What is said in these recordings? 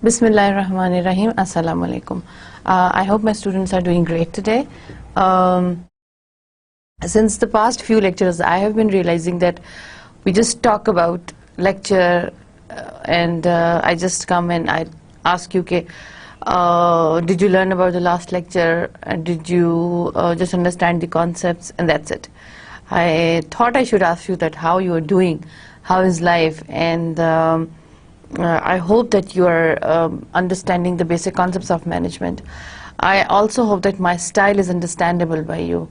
Bismillahirrahmanirrahim. Assalamu alaikum. I hope my students are doing great today. Since the past few lectures, I have been realizing that we just talk about lecture and I just come and I ask you, did you learn about the last lecture? And did you just understand the concepts? And that's it. I thought I should ask you that how you are doing, how is life, and I hope that you are understanding the basic concepts of management. I also hope that my style is understandable by you.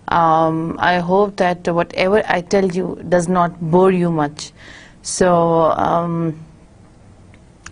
I hope that whatever I tell you does not bore you much. So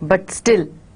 but still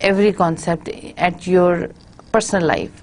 every concept at your personal life.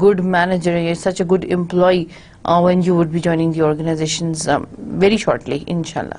good manager, such a good employee when you would be joining the organizations very shortly, inshallah.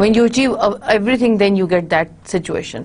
when you achieve everything then you get that situation.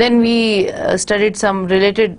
Then we studied some related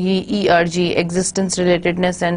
he ERG existence relatedness and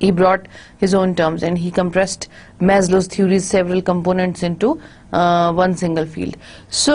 he brought his own terms and he compressed Maslow's theory's several components into one single field. So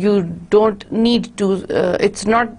you don't need to it's not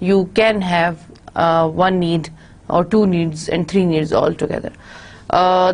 You can have one need or two needs and three needs all together.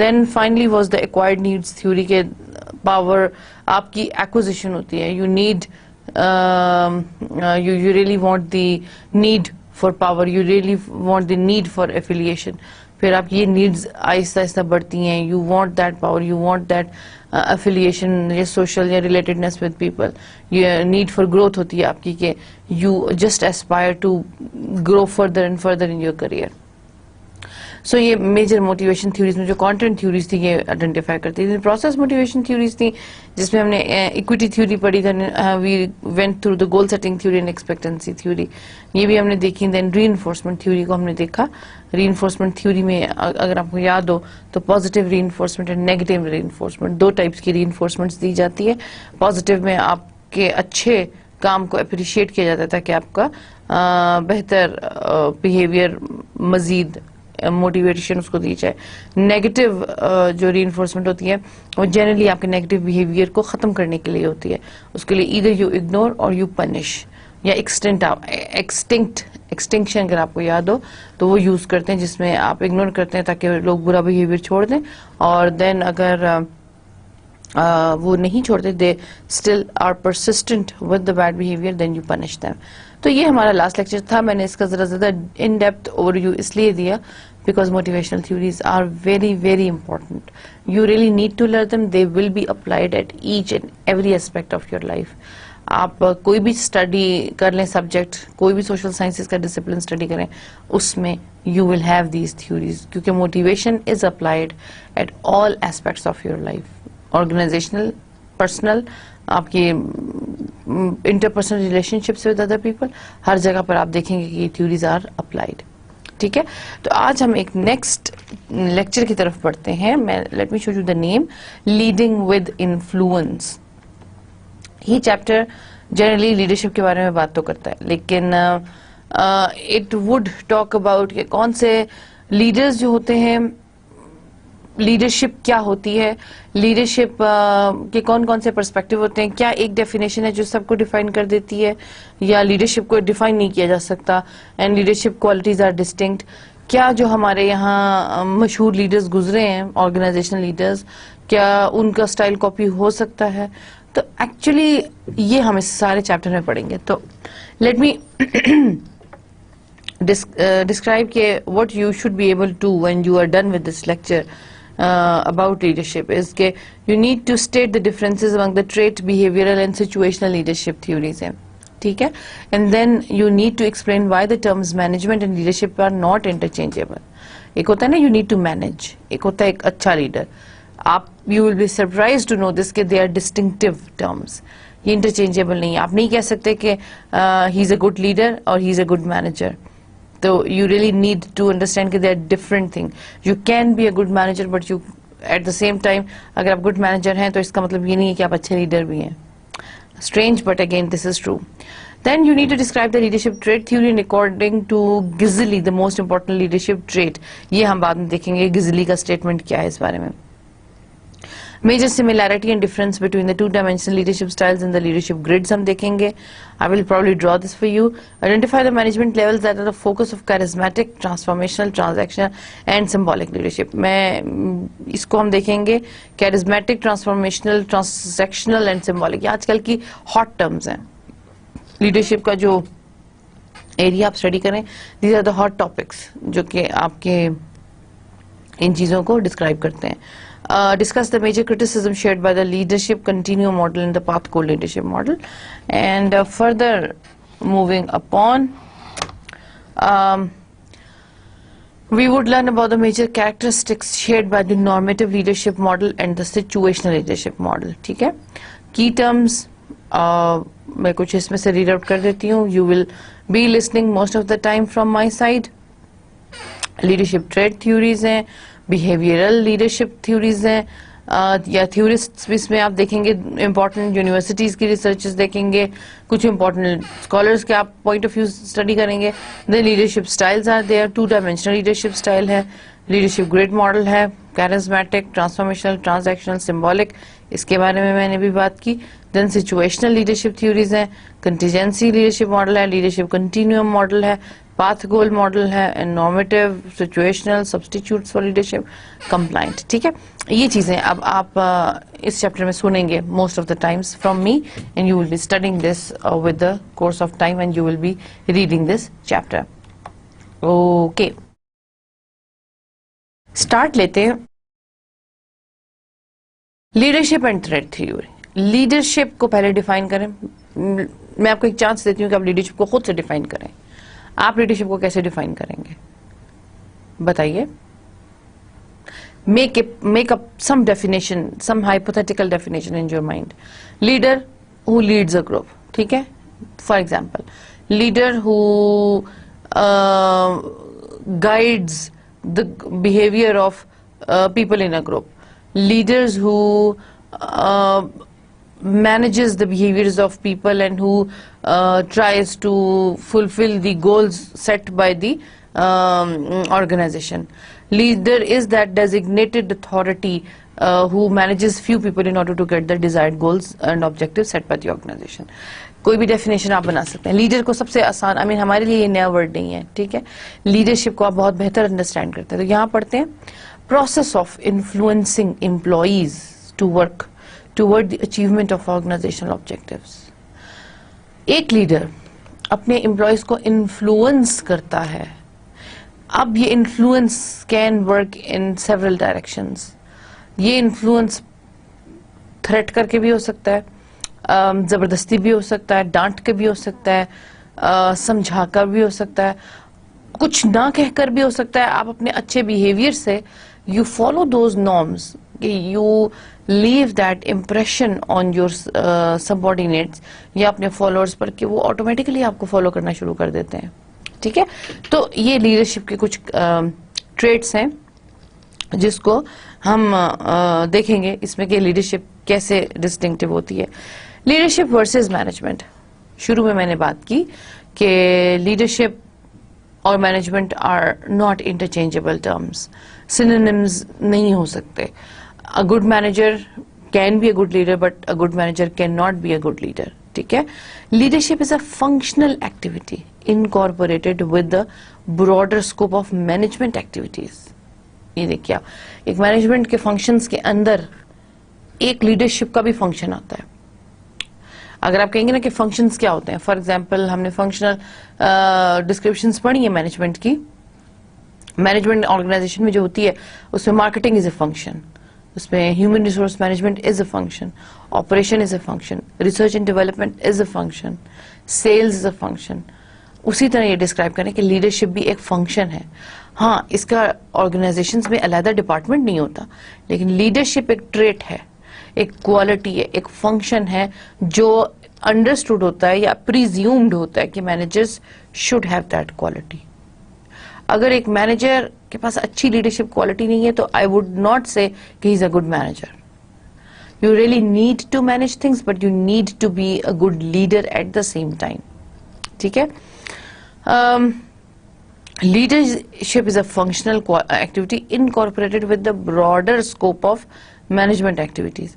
Then finally was the acquired needs theory کے power آپ کی acquisition ہوتی ہے. You need you really want the need for power, you really want the need for affiliation. پھر آپ کی یہ needs آہستہ آہستہ بڑھتی ہیں. You want that power, you want that affiliation یا سوشل یا ریلیٹڈنس ود پیپل. یہ نیڈ فار گروتھ ہوتی ہے آپ کی کہ you just aspire to grow further and further in your career. So یہ میجر موٹیویشن تھیوریز میں جو کانٹینٹ تھیوریز تھی یہ آئیڈینٹیفائی کرتی تھی. پروسیس موٹیویشن تھیوریز تھی جس میں ہم نے ایکویٹی تھیوری پڑھی, then we went through the goal setting theory and expectancy theory, یہ بھی ہم نے دیکھی. دین ری انفورسمنٹ تھیوری کو ہم نے دیکھا. ری انفورسمنٹ تھیوری میں اگر آپ کو یاد ہو تو positive reinforcement and negative reinforcement, دو ٹائپس کی ری انفورسمنٹس دی جاتی ہے. پازیٹیو میں آپ کے اچھے کام کو اپریشیٹ کیا جاتا ہے تاکہ آپ کا بہتر بیہیویئر مزید موٹیویشن اس کو دی جائے. نیگیٹو جو ری انفورسمنٹ ہوتی ہے وہ جنرلی آپ کے نیگیٹو بیہیویئر کو ختم کرنے کے لیے ہوتی ہے. اس کے لیے ادھر یو اگنور اور یو پنش یا ایکسٹنکشن اگر آپ کو یاد ہو تو وہ یوز کرتے ہیں جس میں آپ اگنور کرتے ہیں تاکہ لوگ برا بیہیویئر چھوڑ دیں, اور دین اگر وہ نہیں چھوڑتے they still are persistent with the bad behaviour then you punish them. تو یہ ہمارا لاسٹ لیکچر تھا. میں نے اس کا ذرا زیادہ ان ڈیپتھ اوور ویو اس لیے دیا because motivational theories are very very important. You really need to learn them. They will be applied at each and every aspect of your life. آپ کوئی بھی اسٹڈی کر لیں سبجیکٹ, کوئی بھی social sciences کا ڈسپلن اسٹڈی کریں, اس میں you will have these theories, کیونکہ motivation is applied at all aspects of your life. Organizational, personal, آپ کی interpersonal relationships with other people, ہر جگہ پر آپ دیکھیں گے کہ یہ تھیوریز آر اپلائڈ. ٹھیک ہے, تو آج ہم ایک نیکسٹ لیکچر کی طرف بڑھتے ہیں. Let me show you the name, leading with influence. یہ چیپٹر جنرلی لیڈرشپ کے بارے میں بات تو کرتا ہے, لیکن اٹ وڈ ٹاک اباؤٹ کہ کون سے لیڈرز جو ہوتے ہیں, لیڈرشپ کیا ہوتی ہے, لیڈرشپ کے کون کون سے پرسپیکٹو ہوتے ہیں, کیا ایک ڈیفینیشن ہے جو سب کو ڈیفائن کر دیتی ہے یا لیڈرشپ کو ڈیفائن نہیں کیا جا سکتا, and leadership qualities are distinct. کیا جو ہمارے یہاں مشہور لیڈرز گزرے ہیں, آرگنائزیشنل لیڈرز, کیا ان کا اسٹائل کاپی ہو سکتا ہے؟ تو ایکچولی یہ ہم اس سارے چیپٹر میں پڑھیں گے. تو let me describe what you should be able to when you are done with this lecture about leadership is that you need to state the differences among the trait, behavioral and situational leadership theories ہیں, ٹھیک ہے, and then you need to explain why the terms management and leadership are not interchangeable. ایک ہوتا ہے نا you need to manage, ایک ہوتا ہے ایک اچھا لیڈر. آپ you will be surprised to know this کہ they are distinctive terms, یہ انٹرچینجیبل نہیں ہے. آپ نہیں کہہ سکتے کہ he is a good leader اور he is a good manager. تو you really need to understand کہ they are different thing. You can be a good manager but you at the same time اگر آپ good manager ہیں تو اس کا مطلب یہ نہیں ہے کہ آپ اچھے لیڈر بھی ہیں. Strange but again this is true. Then you need to describe the leadership trait theory and according to Gizeli the most important leadership trait. یہ ہم بعد میں دیکھیں گے Gizeli کا statement کیا ہے اس بارے میں. Major similarity and difference between the two-dimensional leadership styles and the leadership grids ہم دیکھیں گے. I will probably draw this for you. Identify the management levels that are the focus of charismatic, transformational, transactional and symbolic leadership. میں اس کو ہم دیکھیں گے charismatic, transformational, transactional and symbolic. یہ آج کل کی hot terms ہیں. لیڈرشپ کا جو ایریا آپ اسٹڈی کریں, these are the hot topics جو کہ آپ کے ان چیزوں کو ڈسکرائب کرتے ہیں. Discuss the major criticism shared by the leadership continuum model and the path goal leadership model. And further moving upon, we would learn about the major characteristics shared by the normative leadership model and the situational leadership model. ٹھیک ہے, key terms میں کچھ اس میں سے read out کر دیتی ہوں. You will be listening most of the time from my side. Leadership trait theories ہیں, behavioral leadership theories ہیں, یا theorists بھی اس میں آپ دیکھیں گے, important universities کی researches دیکھیں گے, کچھ important scholars کے آپ point of view study کریں گے. The leadership styles are there, two-dimensional leadership style ہے, leadership grid model ہے, charismatic, transformational, transactional, symbolic, اس کے بارے میں نے بھی بات کی. Then situational leadership theories ہیں, contingency leadership model ہے, leadership continuum model ہے, پاتھ گول ماڈل ہے, normative, situational, substitutes for leadership, compliant. ٹھیک ہے, یہ چیزیں اب آپ اس چیپٹر میں سنیں گے most of the times from me, and you will be studying this with the course of time, and you will be reading this chapter. Okay, start لیتے ہیں. Leadership and trait theory. Leadership کو پہلے define کریں. میں آپ کو ایک chance دیتی ہوں کہ آپ لیڈرشپ کو خود سے ڈیفائن کریں. آپ لیڈرشپ کو کیسے ڈیفائن کریں گے بتائیے. Make up some definition, some hypothetical definition in your mind. Leader who leads a group. ٹھیک ہے, for example leader who guides the behavior of people in a group. Leaders who manages the behaviors of people and who tries to fulfill the goals set by the organization. Leader is that designated authority who manages few people in order to get the desired goals and objectives set by the organization. کوئی بھی definition آپ بنا سکتے ہیں. Leader کو سب سے آسان, ہمارے لیے یہ نیا ورڈ نہیں ہے. ٹھیک ہے, لیڈرشپ کو آپ بہت بہتر انڈرسٹینڈ کرتے ہیں. تو یہاں پڑھتے ہیں process of influencing employees to work toward the achievement of organisational objectives. ایک لیڈر اپنے امپلائیز کو انفلوئنس کرتا ہے. اب یہ influence can work in several directions. یہ انفلوئنس تھریٹ کر کے بھی ہو سکتا ہے, زبردستی بھی ہو سکتا ہے, ڈانٹ کے بھی ہو سکتا ہے, سمجھا کر بھی ہو سکتا ہے, کچھ نہ کہہ کر بھی ہو سکتا ہے. آپ اپنے اچھے بیہیویئر سے you follow those norms, you leave that impression on your subordinates یا اپنے فالوورز پر کہ وہ آٹومیٹکلی آپ کو فالو کرنا شروع کر دیتے ہیں. ٹھیک ہے, تو یہ لیڈرشپ کے کچھ ٹریٹس ہیں جس کو ہم دیکھیں گے اس میں کہ لیڈرشپ کیسے ڈسٹنکٹیو ہوتی ہے. Leadership versus management. شروع میں نے بات کی کہ لیڈرشپ اور management are not interchangeable terms, synonyms نہیں ہو سکتے. A good manager can be a good leader, but a good manager cannot be a good leader. ٹھیک ہے, leadership is a functional activity incorporated with the broader scope of management activities. یہ دیکھیے آپ, ایک management کے functions کے اندر ایک leadership کا بھی فنکشن آتا ہے. اگر آپ کہیں گے نا کہ فنکشنز کیا ہوتے ہیں, فار ایگزامپل ہم نے فنکشنل ڈسکرپشنز پڑھی ہیں مینجمنٹ کی. مینجمنٹ آرگنائزیشن میں جو ہوتی ہے اس میں مارکیٹنگ از اے فنکشن, اس میں human resource management is a function, operation is a function, research and development is a function, sales is a function. اسی طرح یہ ڈسکرائب کریں کہ لیڈرشپ بھی ایک فنکشن ہے. ہاں, اس کا آرگنائزیشنز میں علیحدہ ڈپارٹمنٹ نہیں ہوتا, لیکن لیڈرشپ ایک ٹریٹ ہے, ایک کوالٹی ہے, ایک فنکشن ہے جو انڈرسٹوڈ ہوتا ہے یا پریزیومڈ ہوتا ہے کہ managers should have that quality. اگر ایک مینیجر کے پاس اچھی لیڈرشپ کوالٹی نہیں ہے تو آئی وڈ ناٹ سے کہ he is a good manager. You really need to manage things but you need to be a good leader at the same time. ٹھیک ہے, leadership is a functional activity incorporated with the broader scope of management activities.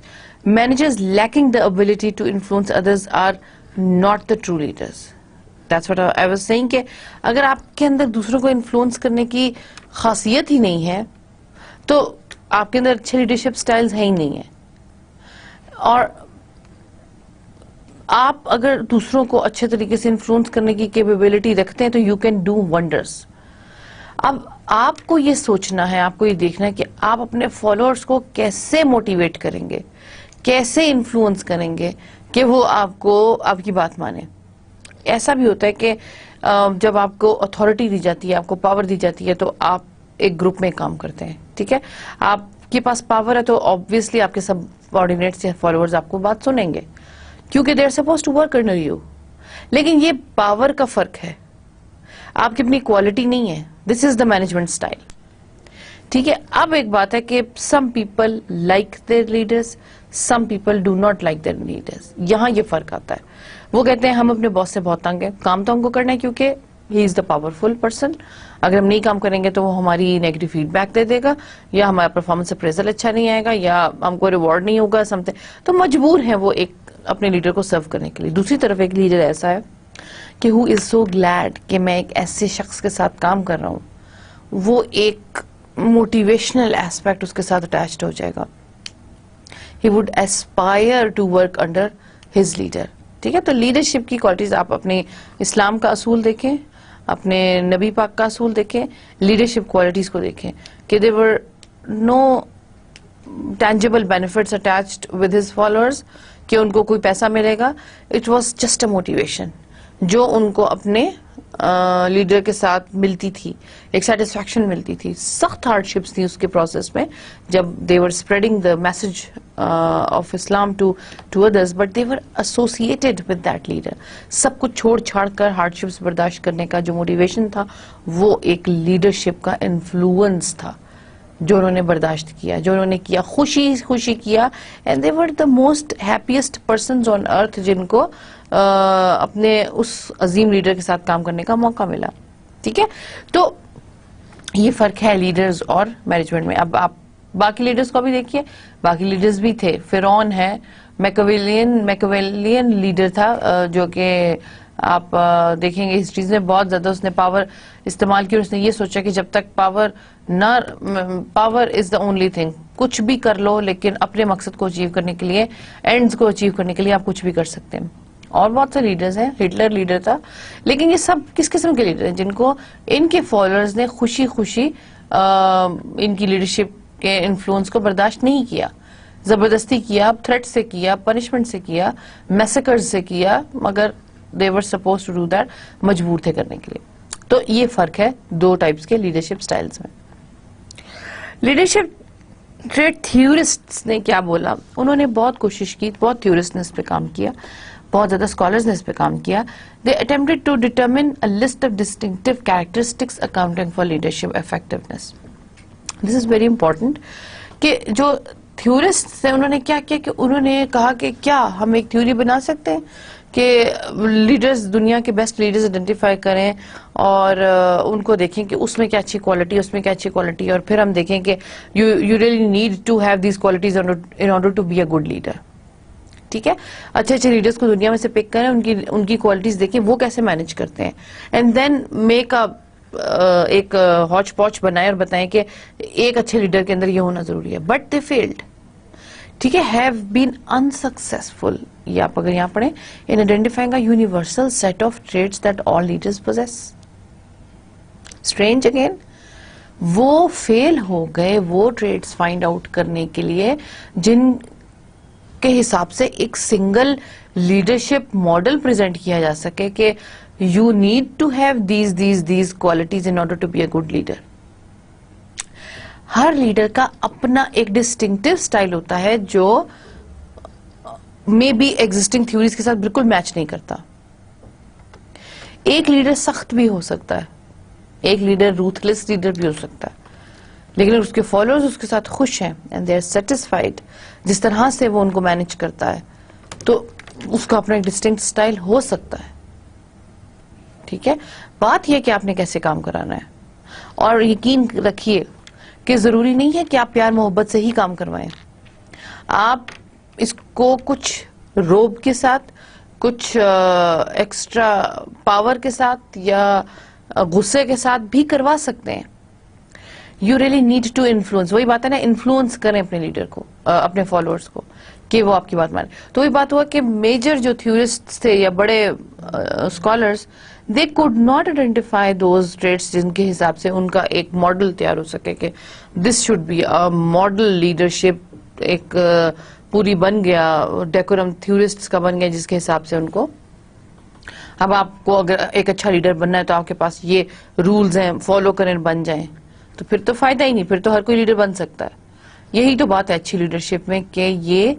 Managers lacking the ability to influence others are not the true leaders. That's what I was saying کہ اگر آپ کے اندر دوسروں کو influence کرنے کی خاصیت ہی نہیں ہے تو آپ کے اندر اچھے لیڈرشپ سٹائلز ہیں ہی نہیں ہیں. اور آپ اگر دوسروں کو اچھے طریقے سے انفلوئنس کرنے کی کیپیبلٹی رکھتے ہیں تو یو کین ڈو ونڈرز. اب آپ کو یہ سوچنا ہے, آپ کو یہ دیکھنا ہے کہ آپ اپنے فالوورز کو کیسے موٹیویٹ کریں گے, کیسے انفلوئنس کریں گے کہ وہ آپ کی بات مانیں. ایسا بھی ہوتا ہے کہ جب آپ کو اتھارٹی دی جاتی ہے, آپ کو پاور دی جاتی ہے تو آپ ایک گروپ میں کام کرتے ہیں. ٹھیک ہے, آپ کے پاس پاور ہے تو آبویسلی آپ کے سب آرڈینیٹس یا فالوورز آپ کو بات سنیں گے کیونکہ they are suppose to work under you. لیکن یہ پاور کا فرق ہے, آپ کی اپنی کوالٹی نہیں ہے. This is the management style. ٹھیک ہے, اب ایک بات ہے کہ some people like their leaders, some people do not like their leaders. یہاں یہ فرق آتا ہے. وہ کہتے ہیں ہم اپنے باس سے بہت تنگ ہیں, کام تو ہم کو کرنا ہے کیونکہ ہی از دا پاورفل پرسن. اگر ہم نہیں کام کریں گے تو وہ ہماری نیگیٹو فیڈ بیک دے دے گا, یا ہمارا پرفارمنس اپریزل اچھا نہیں آئے گا, یا ہم کو ریوارڈ نہیں ہوگا سم تھنگ. تو مجبور ہیں وہ ایک اپنے لیڈر کو سرو کرنے کے لیے. دوسری طرف ایک لیڈر ایسا ہے کہ who is so glad کہ میں ایک ایسے شخص کے ساتھ کام کر رہا ہوں, وہ ایک موٹیویشنل ایسپیکٹ اس کے ساتھ اٹیچڈ ہو جائے گا. He would aspire to work under his leader. ٹھیک ہے, تو لیڈرشپ کی کوالٹیز آپ اپنے اسلام کا اصول دیکھیں, اپنے نبی پاک کا اصول دیکھیں, لیڈرشپ کوالٹیز کو دیکھیں کہ there were no tangible benefits attached with his followers, کہ ان کو کوئی پیسہ ملے گا. It was just a motivation جو ان کو اپنے لیڈر کے ساتھ ملتی تھی, ایک سیٹسفیکشن ملتی تھی. سخت ہارڈ شپس تھی اس کے پروسیس میں جب they were spreading the message of Islam to others, but they were associated with that leader. سب کچھ چھوڑ چھاڑ کر ہارڈ شپس برداشت کرنے کا جو موٹیویشن تھا وہ ایک لیڈرشپ کا انفلوئنس تھا جو انہوں نے برداشت کیا, جو انہوں نے کیا, خوشی خوشی کیا. And they were the most happiest persons on earth جن کو اپنے اس عظیم لیڈر کے ساتھ کام کرنے کا موقع ملا. ٹھیک ہے, تو یہ فرق ہے لیڈرز اور مینجمنٹ میں. اب آپ باقی لیڈرز کو بھی دیکھیے, باقی لیڈرز بھی تھے. فرعون ہے, میکویلین لیڈر تھا جو کہ آپ دیکھیں گے ہسٹریز میں بہت زیادہ اس نے پاور استعمال کی, اور اس نے یہ سوچا کہ جب تک power is the only thing, کچھ بھی کر لو لیکن اپنے مقصد کو اچیو کرنے کے لیے, اینڈز کو اچیو کرنے کے لیے آپ کچھ بھی کر سکتے ہیں. اور بہت سے لیڈرز ہیں, ہٹلر لیڈر تھا, لیکن یہ سب کس قسم کے لیڈر ہیں جن کو ان کے فالوورز نے خوشی خوشی ان کی لیڈرشپ کے انفلوئنس کو برداشت نہیں کیا, زبردستی کیا, تھریٹ سے کیا, پنشمنٹ سے کیا, میسیکرز سے کیا, مگر they were supposed to do that, مجبور تھے کرنے کے لیے. تو یہ فرق ہے دو ٹائپس کے لیڈرشپ سٹائلز میں. لیڈرشپ ٹریٹ تھیورسٹس نے کیا بولا, انہوں نے بہت کوشش کی, بہت تھیورسٹ نے اس پہ کام کیا, بہت زیادہ اسکالرز نے اس پہ کام کیا. They attempted to determine a list of distinctive characteristics accounting for leadership effectiveness. This is very important کہ جو تھیورسٹ تھے انہوں نے کیا کیا کہ انہوں نے کہا کہ کیا ہم ایک تھیوری بنا سکتے ہیں کہ لیڈرز, دنیا کے بیسٹ لیڈرز آئیڈینٹیفائی کریں اور ان کو دیکھیں کہ اس میں کیا اچھی کوالٹی, اس میں کیا اچھی کوالٹی, اور پھر ہم دیکھیں کہ you really need to have these qualities in order to be a good leader. ٹھیک ہے, اچھے اچھے لیڈرز کو دنیا میں سے پک کریں, ان کی کوالٹیز دیکھیں وہ کیسے مینج کرتے ہیں, اینڈ دین میک ایک ہاچ پاچ بنائے اور بتائیں کہ ایک اچھے لیڈر کے اندر یہ ہونا ضروری ہے. But they field. ٹھیک ہے, ہیو بین انسکسیسفل, یہ آپ اگر یہاں پڑھیں, in identifying a universal set of traits that all leaders possess. Strange again, وہ فیل ہو گئے وہ ٹریٹس فائنڈ آؤٹ کرنے کے لیے جن کے حساب سے ایک سنگل لیڈرشپ ماڈل پریزنٹ کیا جا سکے کہ you need to have these qualities in order to be a good leader. ہر لیڈر کا اپنا ایک ڈسٹنکٹیو سٹائل ہوتا ہے جو مے بی ایگزسٹنگ تھیوریز کے ساتھ بالکل میچ نہیں کرتا. ایک لیڈر سخت بھی ہو سکتا ہے, ایک لیڈر روتھلیس لیڈر بھی ہو سکتا ہے, لیکن اس کے فالوورز اس کے ساتھ خوش ہیں اینڈ دے آر سیٹسفائیڈ جس طرح سے وہ ان کو مینج کرتا ہے, تو اس کا اپنا ایک ڈسٹنکٹ سٹائل ہو سکتا ہے. ٹھیک ہے, بات یہ کہ آپ نے کیسے کام کرانا ہے, اور یقین رکھیے کہ ضروری نہیں ہے کہ آپ پیار محبت سے ہی کام کروائیں. آپ اس کو کچھ روب کے ساتھ, کچھ ایکسٹرا پاور کے ساتھ یا غصے کے ساتھ بھی کروا سکتے ہیں. You really need to influence, وہی بات ہے نا, انفلوئنس کریں اپنے لیڈر کو, اپنے فالوورز کو, کہ وہ آپ کی بات مانیں. تو وہی بات ہوا کہ میجر جو تھیورسٹ تھے یا بڑے scholars, they could not identify those traits جن کے حساب سے ان کا ایک ماڈل تیار ہو سکے کہ this should be a model leadership, ایک پوری بن گیا, ڈیکورم تھیورسٹ کا بن گیا جس کے حساب سے ان کو. اب آپ کو اگر ایک اچھا لیڈر بننا ہے تو آپ کے پاس یہ رولز ہیں, فالو کریں, بن جائیں, تو پھر تو فائدہ ہی نہیں, پھر تو ہر کوئی لیڈر بن سکتا ہے. یہی تو بات ہے اچھی لیڈرشپ میں کہ یہ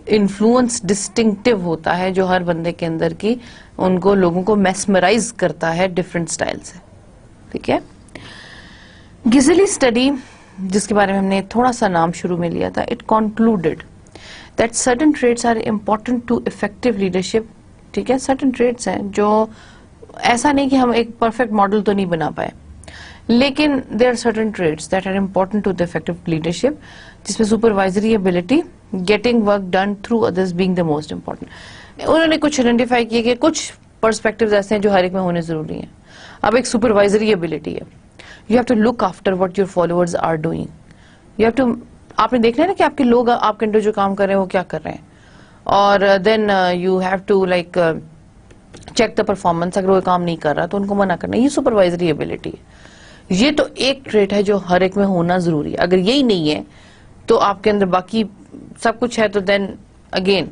انفلوئنس ڈسٹنکٹیو ہوتا ہے جو ہر بندے کے اندر کی ان کو لوگوں کو میسمرائز کرتا ہے ڈفرینٹ سٹائل سے. ٹھیک ہے, گزلی اسٹڈی جس کے بارے میں ہم نے تھوڑا سا نام شروع میں لیا تھا, it concluded that certain traits are important to effective leadership. ٹھیک ہے, سرٹن ٹریٹس ہیں جو ایسا نہیں کہ ہم ایک پرفیکٹ ماڈل تو نہیں بنا پائے, لیکن there are certain traits that are important to the effective leadership, جس میں supervisory ability, getting work done through others being the most important. انہوں نے کچھ آئیڈینٹیفائی کیے کہ کچھ پرسپیکٹیوز ایسے ہیں جو ہر ایک میں ہونے ضروری ہیں. اب ایک سپروائزری ایبلٹی ہے. You have to look after what your followers are doing. You have to, آپ نے دیکھنا ہے نا کہ آپ کے لوگ آپ کے انڈر جو کام کر رہے ہیں وہ کیا کر رہے ہیں, اور then you have to like check the performance. اگر وہ کام نہیں کر رہا تو ان کو منع کرنا. یہ سپروائزری ایبلٹی ہے. یہ تو ایک ٹریٹ ہے جو ہر ایک میں ہونا ضروری ہے. اگر یہی نہیں ہے تو آپ کے اندر باقی سب کچھ ہے, تو then again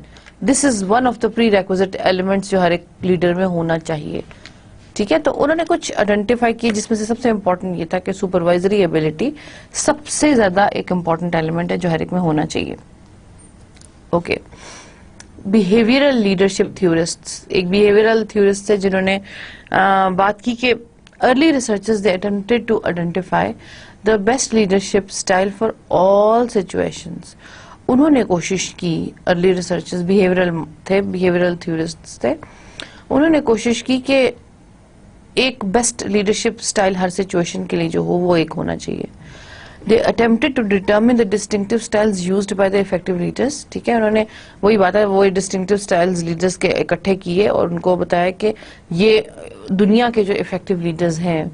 this is one of the prerequisite elements جو ہر ایک لیڈر میں ہونا چاہیے. ٹھیک ہے, تو انہوں نے کچھ آئیڈینٹیفائی کی جس میں سے سب سے امپورٹنٹ یہ تھا کہ سپروائزری ایبلٹی سب سے زیادہ ایک امپورٹنٹ ایلیمنٹ ہے جو ہر ایک میں ہونا چاہیے. اوکے, بیہیویئرل لیڈرشپ تھیورسٹ, ایک بیہیویئرل تھیورسٹ ہے جنہوں نے بات کی کہ early researchers they attempted to identify the best leadership style for all situations. انہوں نے کوشش کی, ارلی ریسرچرز بیہیویئرل تھے, بیہیویئرل تھیورسٹ تھے, انہوں نے کوشش کی کہ ایک بیسٹ لیڈرشپ سٹائل ہر سچویشن کے لیے جو ہو وہ ایک ہونا چاہیے. They attempted to determine the distinctive styles used by the effective leaders. ٹھیک ہے, انہوں نے وہی بات ہے, وہ distinctive styles leaders کے اکٹھے کیے اور ان کو بتایا کہ یہ دنیا کے جو effective leaders ہیں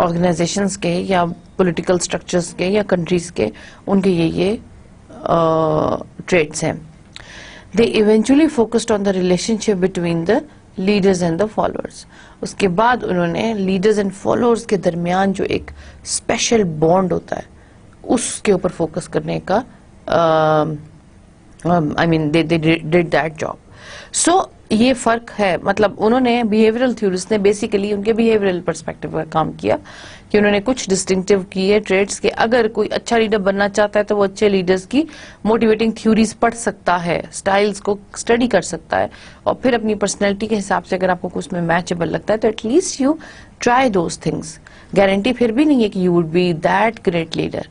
آرگنائزیشنز کے یا پولیٹیکل اسٹرکچرز کے یا کنٹریز کے, ان کے یہ ٹریٹس ہیں. They eventually focused on the relationship between the leaders and the followers. اس کے بعد انہوں نے لیڈرز اینڈ فالوورز کے درمیان جو ایک اسپیشل بانڈ ہوتا ہے اس کے اوپر فوکس کرنے کا I mean they did that job. So یہ فرق ہے, مطلب انہوں نے بیہیویئرل تھیورسٹ نے بیسیکلی ان کے بیہیویئرل پرسپیکٹیو کا کام کیا کہ انہوں نے کچھ ڈسٹنکٹیو کیے ٹریٹس کے اگر کوئی اچھا لیڈر بننا چاہتا ہے تو وہ اچھے لیڈرز کی موٹیویٹنگ تھیوریز پڑھ سکتا ہے, سٹائلز کو اسٹڈی کر سکتا ہے, اور پھر اپنی پرسنالٹی کے حساب سے اگر آپ کو اس میں میچبل لگتا ہے تو at least you try those things. Guarantee پھر بھی نہیں ہے کہ you would be that great leader,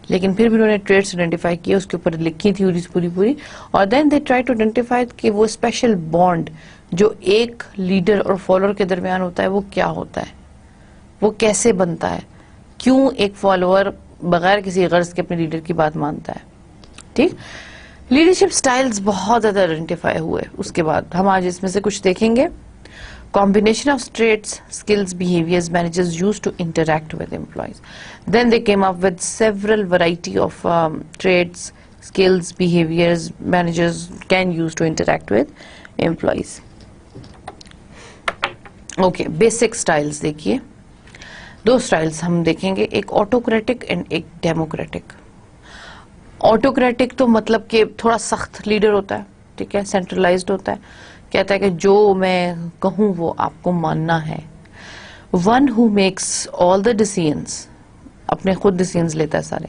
لیکن پھر بھی انہوں نے ٹریٹس آئیڈینٹیفائی کیے, اس کے اوپر لکھی تھیوریز پوری, اور دین دے ٹرائی ٹو آئیڈینٹیفائی کہ وہ اسپیشل بانڈ جو ایک لیڈر اور فالوور کے درمیان ہوتا ہے وہ کیا ہوتا ہے, وہ کیسے بنتا ہے, کیوں ایک فالوور بغیر کسی غرض کے اپنے لیڈر کی بات مانتا ہے. ٹھیک, لیڈرشپ سٹائلز بہت زیادہ آئیڈینٹیفائی ہوئے. اس کے بعد ہم آج اس میں سے کچھ دیکھیں گے. Combination of traits, skills, behaviors managers used to interact with employees. Then they came up with several variety of traits, skills, behaviors managers can use to interact with employees. Okay, basic styles دیکھیے. دو styles ہم دیکھیں گے, ایک autocratic and ایک democratic. Autocratic تو مطلب کہ تھوڑا سخت لیڈر ہوتا ہے, ٹھیک ہے, سینٹرلائزڈ ہوتا ہے, کہتا ہے کہ جو میں کہوں وہ آپ کو ماننا ہے. One who makes all the decisions, اپنے خود ڈیسیژنز لیتا ہے سارے.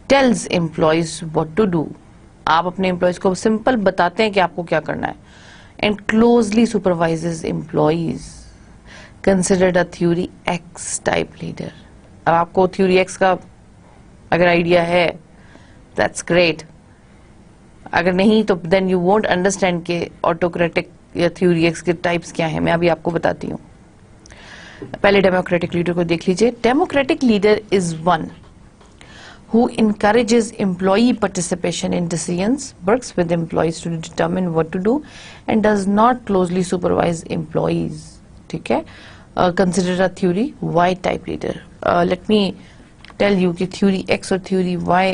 Tells employees what to do, آپ اپنے امپلائیز کو سمپل بتاتے ہیں کہ آپ کو کیا کرنا ہے. And closely supervises employees. Considered a theory X type leader. اب آپ کو تھیوری ایکس کا اگر آئیڈیا ہے دیٹس گریٹ, اگر نہیں تو دین یو وونٹ انڈرسٹینڈ کہ آٹوکریٹک یا تھیوری ایکس کے ٹائپس کیا ہیں. میں ابھی آپ کو بتاتی ہوں. پہلے ڈیموکریٹک لیڈر کو دیکھ لیجئے. Democratic leader is one who encourages employee participation in decisions, works with employees to determine what to do, and does not closely supervise employees. ٹھیک ہے, consider a theory Y type leader. Let me tell you کہ theory X اور theory Y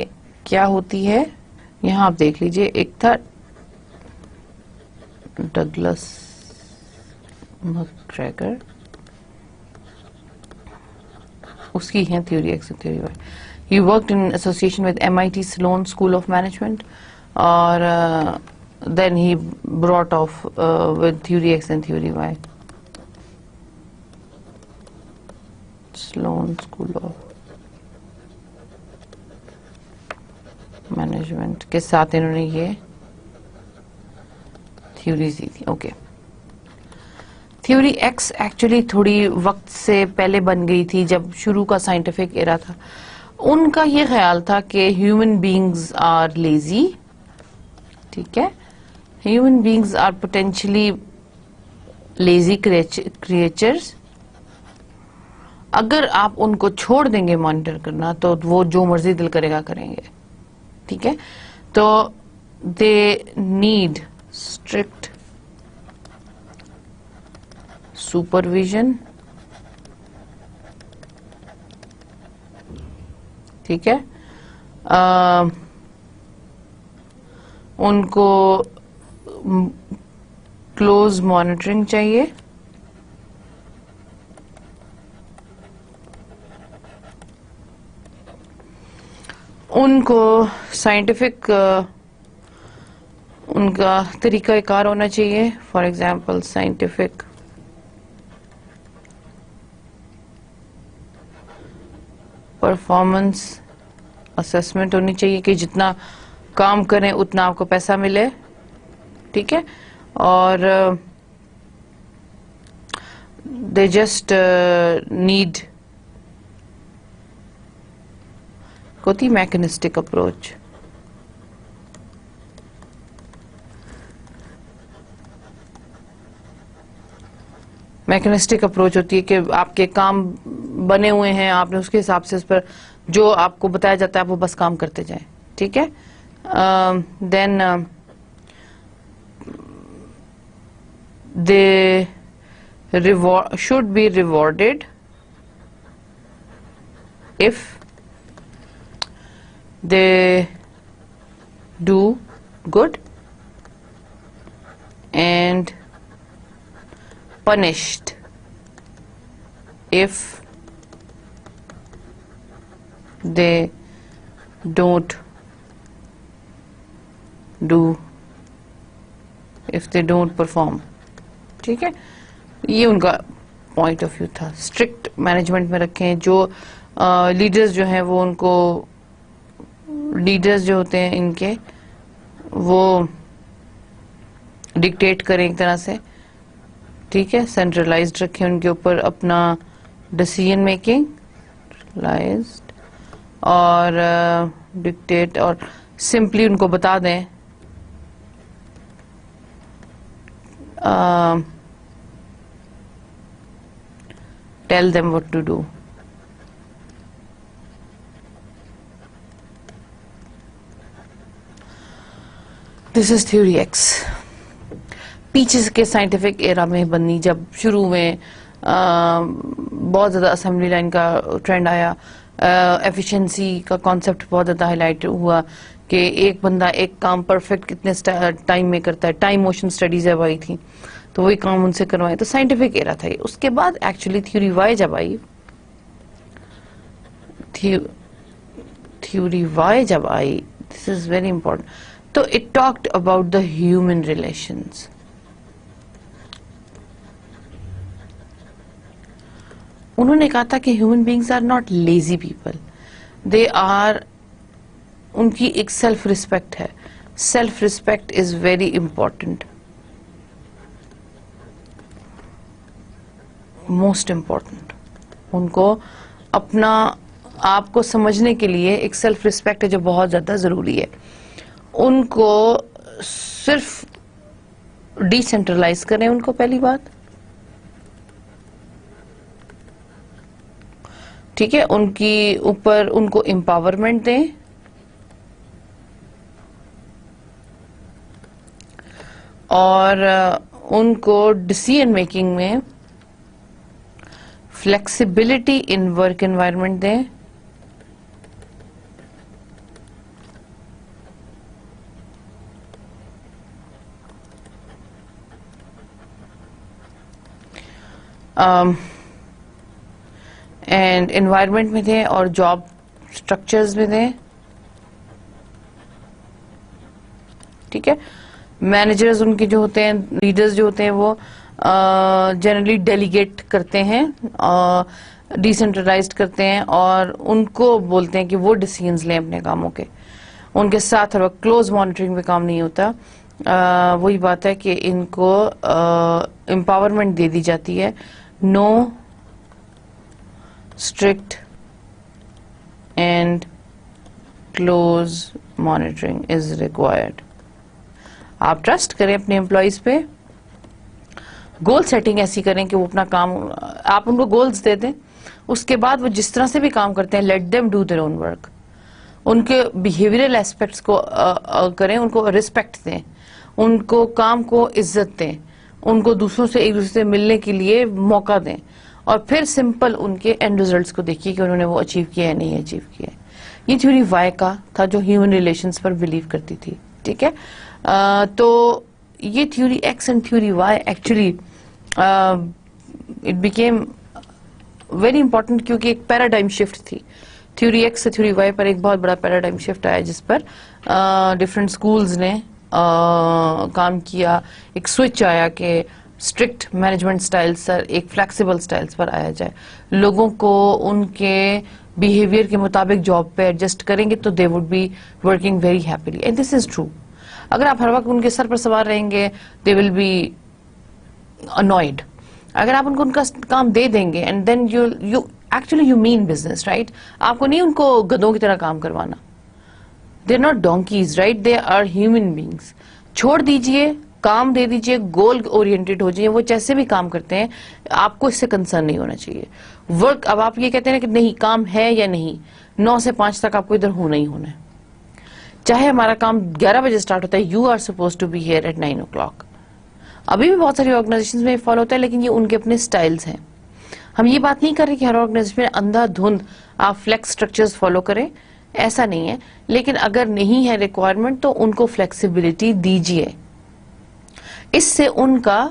کیا ہوتی ہے. یہاں آپ دیکھ لیجئے, ایک تھا ڈگلس مکگریگر, اس کی ہے تھیوری ایکس اور theory Y. He worked in association with MIT Sloan School of Management, اور then he brought off with theory X and theory Y. Sloan School of Management کے ساتھ انہوں نے یہ تھیوریز دی تھی. اوکے, تھیوری ایکس ایکچولی تھوڑی وقت سے پہلے بن گئی تھی جب شروع کا سائنٹیفک ایرا تھا. ان کا یہ خیال تھا کہ ہیومن بینگز آر لیزی. ٹھیک ہے, human beings are potentially lazy creatures. اگر آپ ان کو چھوڑ دیں گے مانیٹر کرنا تو وہ جو مرضی دل کرے گا کریں گے. ٹھیک ہے, تو دے نیڈ اسٹرکٹ supervision. ٹھیک ہے. ان کو کلوز مانیٹرنگ چاہیے. ان کو سائنٹیفک ان کا طریقہ کار ہونا چاہیے. For example scientific performance assessment ہونی چاہیے کہ جتنا کام کریں اتنا آپ کو پیسہ ملے. ٹھیک ہے. اور دے جسٹ نیڈ ہوتی میکنسٹک اپروچ. میکنسٹک اپروچ ہوتی ہے کہ آپ کے کام بنے ہوئے ہیں, آپ نے اس کے حساب سے اس پر جو آپ کو بتایا جاتا ہے آپ وہ بس کام کرتے جائیں. ٹھیک ہے. دین they should be rewarded if they do good and punished if they don't perform. ٹھیک ہے. یہ ان کا پوائنٹ آف ویو تھا. اسٹرکٹ مینجمنٹ میں رکھیں. جو لیڈرز جو ہیں وہ ان کو لیڈرز جو ہوتے ہیں ان کے وہ ڈکٹیٹ کریں ایک طرح سے. ٹھیک ہے. سینٹرلائزڈ رکھیں ان کے اوپر اپنا ڈیسیژن میکنگ لائزڈ, اور ڈکٹیٹ اور سمپلی ان کو بتا دیں tell them what to do. This is theory X. پیچھے کے سائنٹیفک ایرا میں بنی جب شروع میں بہت زیادہ اسمبلی لائن کا ٹرینڈ آیا, ایفیشنسی کا کانسیپٹ بہت زیادہ ہائی لائٹ ہوا کہ ایک بندہ ایک کام پرفیکٹ کتنے ٹائم میں کرتا ہے. ٹائم موشن اسٹڈیز جب آئی تھی تو وہی کام ان سے کروائے, تو سائنٹیفک ایرا تھا. اس کے بعد ایکچولی تھیوری وائی جب آئی, تھیوری وائی جب آئی, دس از ویری امپورٹنٹ, تو it talked about the human relations. انہوں نے کہا تھا کہ human beings are not lazy people, they are, ان کی ایک سیلف ریسپیکٹ ہے. Self respect is very important, most important. ان کو اپنا آپ کو سمجھنے کے لیے ایک سیلف ریسپیکٹ ہے جو بہت زیادہ ضروری ہے. ان کو صرف ڈی سینٹرلائز کریں ان کو پہلی بات. ٹھیک ہے. ان کی اوپر ان کو امپاورمنٹ دیں, اور ان کو ڈیسیژن میکنگ میں فلیکسیبلٹی ان ورک انوائرمنٹ دیں. اینڈ انوائرمنٹ میں دیں اور جاب اسٹرکچرز میں دیں. ٹھیک ہے. مینیجرز ان کے جو ہوتے ہیں, لیڈرز جو ہوتے ہیں وہ جنرلی ڈیلیگیٹ کرتے ہیں, ڈیسینٹرلائزڈ کرتے ہیں, اور ان کو بولتے ہیں کہ وہ ڈیسیژنز لیں اپنے کاموں کے. ان کے ساتھ ہر وقت کلوز مانیٹرنگ میں کام نہیں ہوتا. وہی بات ہے کہ ان کو امپاورمنٹ دے دی جاتی ہے. No strict and close monitoring is required. آپ ٹرسٹ کریں اپنے امپلائیز پہ. گول سیٹنگ ایسی کریں کہ وہ اپنا کام, آپ ان کو گولز دے دیں, اس کے بعد وہ جس طرح سے بھی کام کرتے ہیں let them do their own work. ان کے بیہیویئرل ایسپیکٹس کو کریں, ان کو ریسپیکٹ دیں, ان کو کام کو عزت دیں, ان کو دوسروں سے ایک دوسرے سے ملنے کے لیے موقع دیں, اور پھر سمپل ان کے اینڈ ریزلٹس کو دیکھیے کہ انہوں نے وہ اچیو کیا یا نہیں اچیو کیا. یہ تھیوری وائی کا تھا جو ہیومن ریلیشنز پر بلیو کرتی تھی. ٹھیک ہے, تو یہ theory X and theory Y actually it became very important, کیونکہ ایک پیراڈائم شفٹ تھی. تھیوری ایکس سے تھیوری وائی پر ایک بہت بڑا پیراڈائم شفٹ آیا, جس پر ڈفرینٹ اسکولز نے کام کیا. ایک سوئچ آیا کہ اسٹرکٹ مینجمنٹ سٹائل سے ایک فلیکسیبل سٹائلز پر آیا جائے. لوگوں کو ان کے بیہیویئر کے مطابق جاب پہ ایڈجسٹ کریں گے تو they would be working very happily, and this is true. اگر آپ ہر وقت ان کے سر پر سوار رہیں گے دے ول بی انوائڈ. اگر آپ ان کو ان کا کام دے دیں گے and then you actually you mean business, right. آپ کو نہیں ان کو گدھوں کی طرح کام کروانا. They are not donkeys, right, they are human beings. چھوڑ دیجئے, کام دے دیجئے, گول اورینٹیڈ ہو جائیں. وہ جیسے بھی کام کرتے ہیں آپ کو اس سے کنسرن نہیں ہونا چاہیے. ورک, اب آپ یہ کہتے ہیں کہ نہیں کام ہے یا نہیں, 9 سے 5 تک آپ کو ادھر ہونا ہی ہونا ہے. چاہے ہمارا کام 11 بجے سٹارٹ ہوتا ہے, you are suppose to be here at 9 o'clock. ابھی بھی بہت ساری آرگنائزیشن میں فالو ہوتا ہے, لیکن یہ ان کے اپنے سٹائلز ہیں. ہم یہ بات نہیں کر رہے کہ ہر آرگنائزیشن میں اندھا دھند آپ فلیکس سٹرکچرز فالو کریں, ایسا نہیں ہے. لیکن اگر نہیں ہے ریکوائرمنٹ تو ان کو فلیکسیبلٹی دیجیے. اس سے ان کا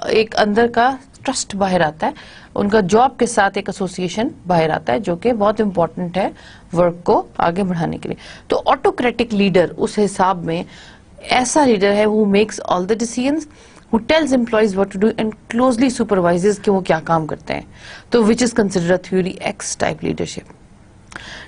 ایک اندر کا ٹرسٹ باہر آتا ہے, ان کا جاب کے ساتھ ایک ایسوسیشن باہر آتا ہے, جو کہ بہت امپورٹنٹ ہے ورک کو آگے بڑھانے کے لیے. تو آٹوکریٹک لیڈر اس حساب میں ایسا لیڈر ہے who makes all the decisions, who tells employees what to do and closely supervises کہ وہ کیا کام کرتے ہیں. تو which is considered a theory X type leadership.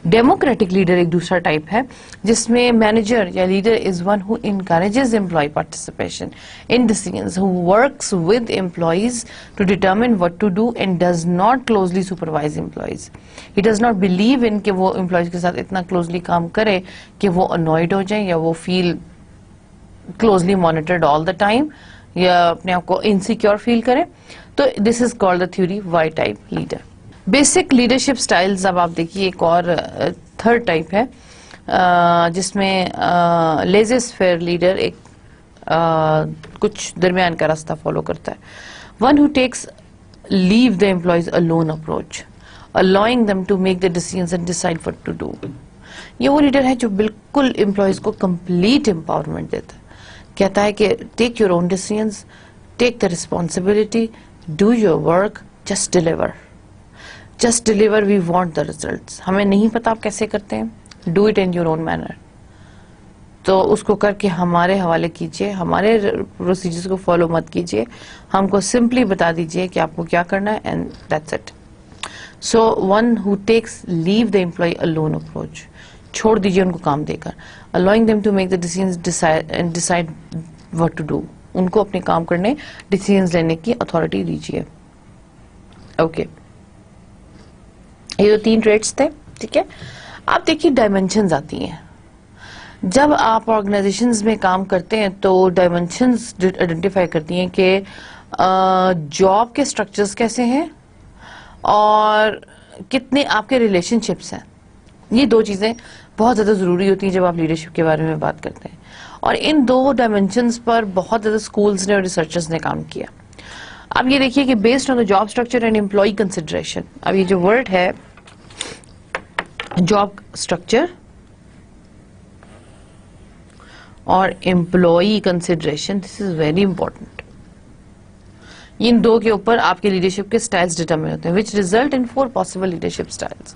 Democratic leader ایک دوسرا ٹائپ ہے جس میں مینیجر یا leader is one who encourages employee participation in decisions, who works with employees to determine what to do and does not closely supervise employees. He does not believe in کہ وہ employees کے ساتھ اتنا closely کام کرے کہ وہ annoyed ہو جائیں یا وہ feel closely monitored all the time یا اپنے آپ کو انسیکیور فیل کرے. تو this is called the theory Y type leader. Basic leadership styles, اب آپ دیکھیے ایک اور تھرڈ ٹائپ ہے جس میں لیزیس فیئر لیڈر ایک کچھ درمیان کا راستہ فالو کرتا ہے. One who takes leave the employees alone approach, allowing them to make the decisions and decide what to do. یہ وہ لیڈر ہے جو بالکل امپلائیز کو کمپلیٹ امپاورمنٹ دیتا ہے, کہتا ہے کہ take your own decisions, take the responsibility, do your work, just deliver. Just deliver, we want the results. ہمیں نہیں پتا آپ کیسے کرتے ہیں, do it in your own manner. تو اس کو کر کے ہمارے حوالے کیجئے, ہمارے پروسیجرز کو فالو مت کیجئے, ہم کو سمپلی بتا دیجئے کہ آپ کو کیا کرنا ہے and that's it. So one who takes leave the employee alone approach, چھوڑ دیجئے ان کو کام دے کر. allowing them to make the decisions and decide what to do, ان کو اپنے کام کرنے, ڈیسیژنز لینے کی اتھارٹی دیجئے. اوکے, یہ تو 3 ٹریٹس تھے. ٹھیک ہے, آپ دیکھیے ڈائمینشنز آتی ہیں. جب آپ آرگنائزیشنز میں کام کرتے ہیں تو ڈائمینشنز آئیڈینٹیفائی کرتی ہیں کہ جاب کے سٹرکچرز کیسے ہیں اور کتنے آپ کے ریلیشن شپس ہیں. یہ 2 چیزیں بہت زیادہ ضروری ہوتی ہیں جب آپ لیڈرشپ کے بارے میں بات کرتے ہیں, اور ان 2 ڈائمینشنز پر بہت زیادہ اسکولز نے اور ریسرچرز نے کام کیا. اب یہ دیکھیے کہ based on the job structure and employee consideration, اب یہ جو ورڈ ہے جاب اسٹرکچر اور employee consideration, this is very important. ان 2 کے اوپر آپ کے لیڈرشپ کے سٹائلز ڈٹرمن ہوتے ہیں, which result in 4 possible leadership styles.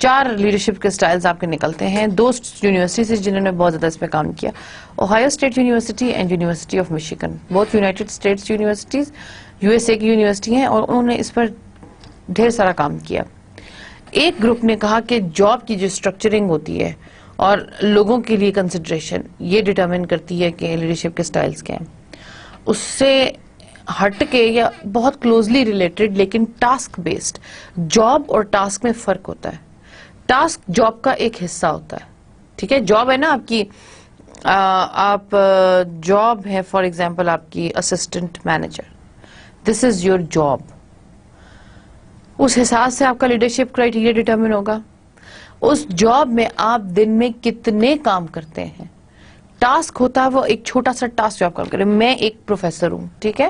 4 leadership کے سٹائلز آپ کے نکلتے ہیں. 2 یونیورسٹی سے جنہوں نے بہت زیادہ اس پہ کام کیا, Ohio State university and university of Michigan, بہت یونائٹیڈ اسٹیٹس یونیورسٹیز, USA کی یونیورسٹی ہیں, اور انہوں نے اس پر ڈھیر سارا کام کیا. ایک گروپ نے کہا کہ جاب کی جو اسٹرکچرنگ ہوتی ہے اور لوگوں کے لیے کنسیڈریشن, یہ ڈٹرمن کرتی ہے کہ لیڈرشپ کے سٹائلز کیا ہیں. اس سے ہٹ کے یا بہت کلوزلی ریلیٹڈ لیکن ٹاسک بیسڈ, جاب اور ٹاسک میں فرق ہوتا ہے. ٹاسک جاب کا ایک حصہ ہوتا ہے. ٹھیک ہے, جاب ہے نا آپ کی, آپ جاب ہے فار ایگزامپل آپ کی assistant manager, this is your job. اس حساب سے آپ کا لیڈرشپ کرائٹیریا ڈٹرمن ہوگا. اس جاب میں آپ دن میں کتنے کام کرتے ہیں. ٹاسک ہوتا ہے وہ ایک چھوٹا سا ٹاسک جو آپ کام کریں. میں ایک پروفیسر ہوں, ٹھیک ہے,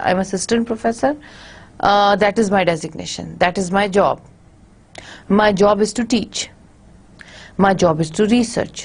I'm assistant professor, that is my designation, that is my job. My job is to teach, my job is to research.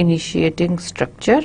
initiating structure,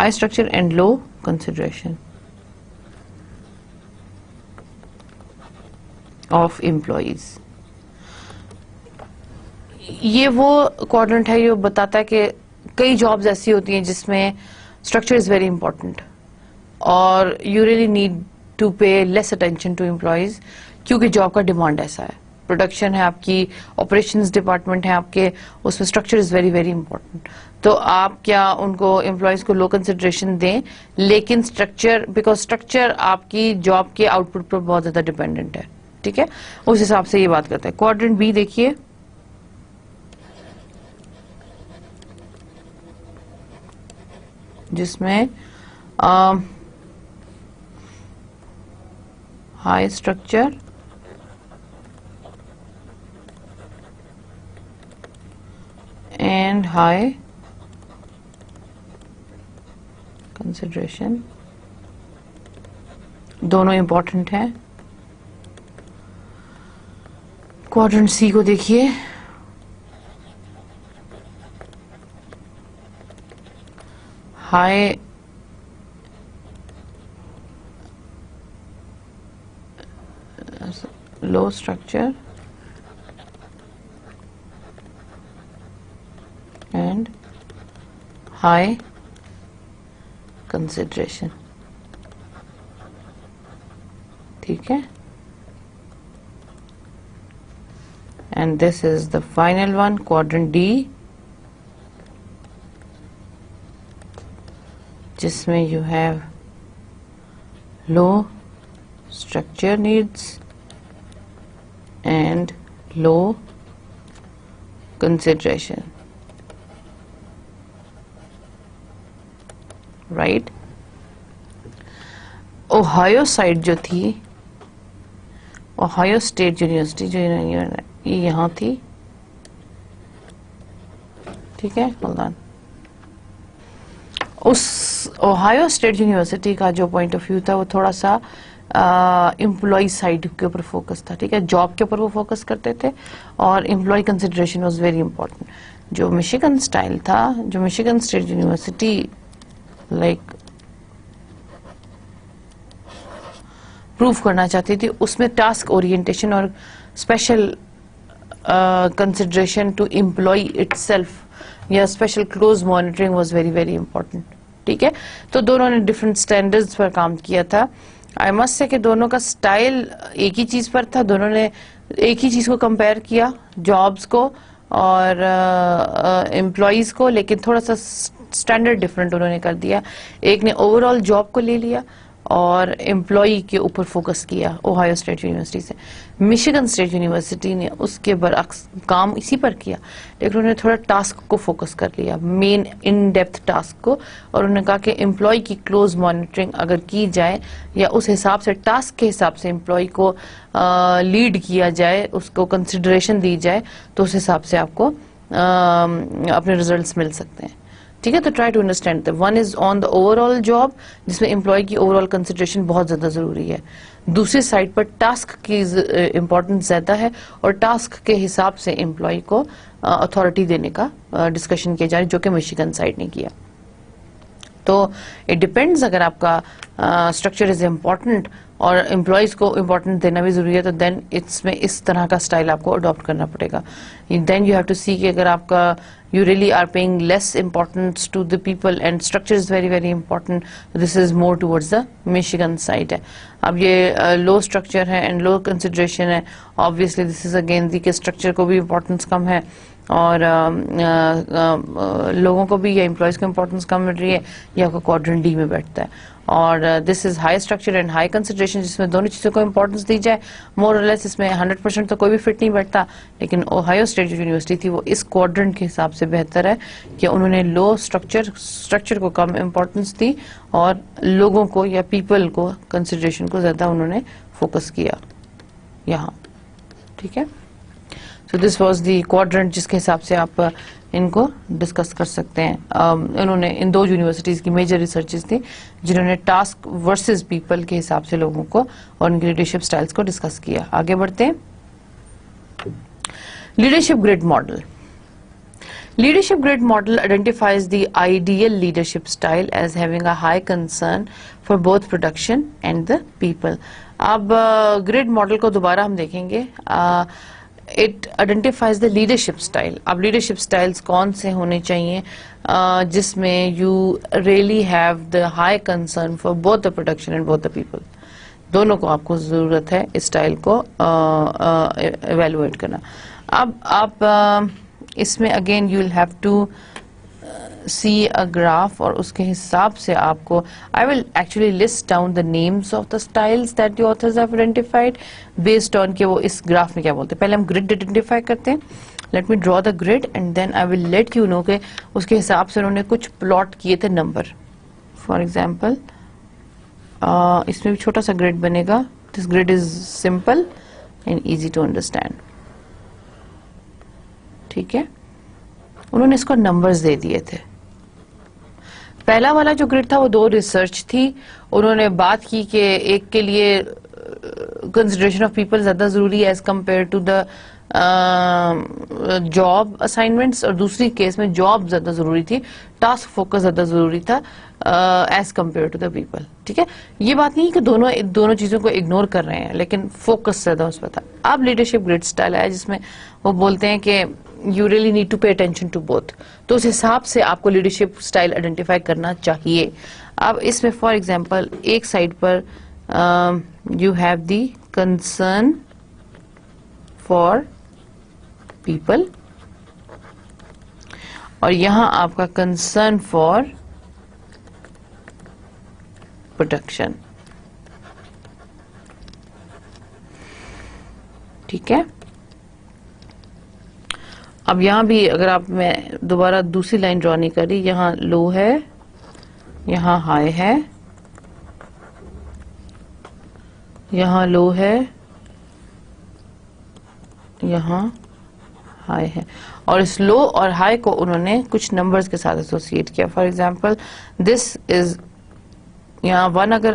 high structure and low consideration of employees. یہ وہ کوارڈرنٹ ہے جو بتاتا ہے کہ کئی جابز ایسی ہوتی ہیں جس میں اسٹرکچر از ویری امپورٹنٹ اور you really need to pay less attention to employees کیونکہ جاب کا ڈیمانڈ ایسا ہے. پروڈکشن ہے آپ کی, آپریشنز ڈپارٹمنٹ ہے آپ کے, اس میں structure is very very important. تو آپ کیا ان کو امپلائیز کو لو کنسیڈریشن دیں, لیکن اسٹرکچر, بیکاز اسٹرکچر آپ کی جاب کے آؤٹ پٹ پر بہت زیادہ ڈیپینڈنٹ ہے. ٹھیک ہے, اس حساب سے یہ بات کرتا ہے. کوارڈرنٹ بی دیکھیے, جس میں high structure and high consideration دونوں امپورٹنٹ ہیں. کوارڈرنٹ سی کو دیکھیے, high low structure and high consideration. ٹھیک ہے, and this is the final one, quadrant D, جس میں you have low structure needs and low consideration. Right. Ohio state جو تھی, اوہایو اسٹیٹ یونیورسٹی جو یہ یہاں تھی, ٹھیک ہے, ہولڈ آن. اس اوہایو اسٹیٹ یونیورسٹی کا جو پوائنٹ آف ویو تھا وہ تھوڑا سا امپلائی سائڈ کے اوپر فوکس تھا. ٹھیک ہے, جاب کے اوپر وہ فوکس کرتے تھے اور employee consideration was very important. جو مشیگن اسٹائل تھا, جو Michigan State University like prove کرنا چاہتی تھی, اس میں ٹاسک اورینٹیشن اور special consideration to employee itself یا special close monitoring was very very important. ٹھیک ہے, تو دونوں نے ڈفرنٹ اسٹینڈرڈز پر کام کیا تھا. آئی مسٹ سے کہ دونوں کا اسٹائل ایک ہی چیز پر تھا, دونوں نے ایک ہی چیز کو کمپیئر کیا, جابس کو اور امپلائیز کو, لیکن تھوڑا سا اسٹینڈرڈ ڈفرنٹ انہوں نے کر دیا. ایک نے اوور آل جاب کو لے لیا اور امپلائی کے اوپر فوکس کیا اوہایو اسٹیٹ یونیورسٹی سے. مشیگن اسٹیٹ یونیورسٹی نے اس کے برعکس کام اسی پر کیا, لیکن انہوں نے تھوڑا ٹاسک کو فوکس کر لیا, مین ان ڈیپتھ ٹاسک کو, اور انہوں نے کہا کہ امپلائی کی کلوز مانیٹرنگ اگر کی جائے یا اس حساب سے ٹاسک کے حساب سے امپلائی کو لیڈ کیا جائے, اس کو کنسیڈریشن دی جائے, تو اس حساب سے آپ کو اپنے ریزلٹس مل سکتے ہیں. ٹھیک ہے, تو try to understand. One is on the overall job, جس میں امپلائی کی اوور آل کنسیڈریشن بہت زیادہ ضروری ہے. دوسری سائڈ پر ٹاسک کی امپورٹنس زیادہ ہے اور ٹاسک کے حساب سے امپلائی کو اتھارٹی دینے کا ڈسکشن کیا جائے, جو کہ مشیگن سائڈ نے کیا. تو اٹ ڈپینڈز, اگر آپ کا اسٹرکچر از امپورٹنٹ اور امپلائیز کو امپورٹنٹ دینا بھی ضروری ہے, تو دین اس میں اس طرح کا اسٹائل آپ کو اڈاپٹ کرنا پڑے گا. دین یو ہیو ٹو سی کہ اگر آپ کا you really are paying less importance to the people and structure is very very important, this is more towards the Michigan side. اب یہ low structure ہے and low consideration ہے, obviously this is again the structure کو بھی importance کم ہے اور لوگوں کو بھی یا امپلائیز کو امپورٹنس کم مل رہی ہے, یہ آپ کا کوارڈرنٹ ڈی میں بیٹھتا ہے. اور this is high structure and high consideration, جس میں دونوں چیزوں کو امپورٹنس دی جائے. مور اور لیس اس میں 100% تو کوئی بھی فٹ نہیں بیٹھتا, لیکن اوہایو اسٹیٹ یونیورسٹی تھی وہ اس کوارڈرنٹ کے حساب سے بہتر ہے کہ انہوں نے لو اسٹرکچر کو کم امپورٹنس دی اور لوگوں کو یا پیپل کو کنسیڈریشن کو زیادہ انہوں نے فوکس کیا یہاں. ٹھیک ہے, سو دس واز دی کوارڈرنٹ جس کے حساب سے آپ ان کو ڈسکس کر سکتے ہیں. انہوں نے ان دو یونیورسٹیز کی میجر ریسرچز تھی جنہوں نے ٹاسک ورسز پیپل کے حساب سے لوگوں کو اور ان کی لیڈرشپ سٹائلز کو ڈسکس کیا. آگے بڑھتے ہیں. Leadership grid model. Leadership grid model identifies the ideal leadership style as having a high concern for both production and the people. اب گریڈ ماڈل کو دوبارہ ہم دیکھیں گے. It identifies the leadership style. اب لیڈرشپ اسٹائلس کون سے ہونے چاہیے جس میں you really have the high concern for both the production and both the people. دونوں کو آپ کو ضرورت ہے اسٹائل کو ایویلویٹ کرنا. اب آپ اس میں again you will have to see a graph اور اس کے حساب سے آپ کو I will actually list down the names of the styles that the authors have identified based on کہ وہ اس گراف میں کیا بولتے ہیں. پہلے ہم گرڈ آئیڈینٹیفائی کرتے ہیں. Let me draw the grid and then I will let you know کہ اس کے حساب سے انہوں نے کچھ پلاٹ کیے تھے نمبر. For example اس میں بھی چھوٹا سا گرڈ بنے گا. This grid is simple and easy to understand. ٹھیک ہے, انہوں نے اس کو نمبرز دے دیے تھے. پہلا والا جو گریڈ تھا وہ 2 ریسرچ تھی. انہوں نے بات کی کہ ایک کے لیے کنسیڈریشن آف پیپل زیادہ ضروری ہے as compare to the job assignments, اور دوسری کیس میں جاب زیادہ ضروری تھی, ٹاسک فوکس زیادہ ضروری تھا as compare to the people. ٹھیک ہے, یہ بات نہیں کہ دونوں چیزوں کو اگنور کر رہے ہیں, لیکن فوکس زیادہ اس پہ تھا. اب لیڈرشپ گریڈ اسٹائل ہے جس میں وہ بولتے ہیں کہ you really need to pay attention to both. تو اس حساب سے آپ کو لیڈرشپ اسٹائل آئیڈینٹیفائی کرنا چاہیے. اب اس میں فار ایگزامپل ایک side per you have the concern for people اور یہاں آپ کا concern for production. ٹھیک ہے, اب یہاں بھی اگر آپ میں دوبارہ دوسری لائن ڈرا نہیں کر رہی, یہاں لو ہے, یہاں ہائی ہے, یہاں لو ہے, یہاں ہائی ہے, اور اس لو اور ہائی کو انہوں نے کچھ نمبرز کے ساتھ ایسوسیٹ کیا. فار ایگزامپل دس از, یہاں 1 اگر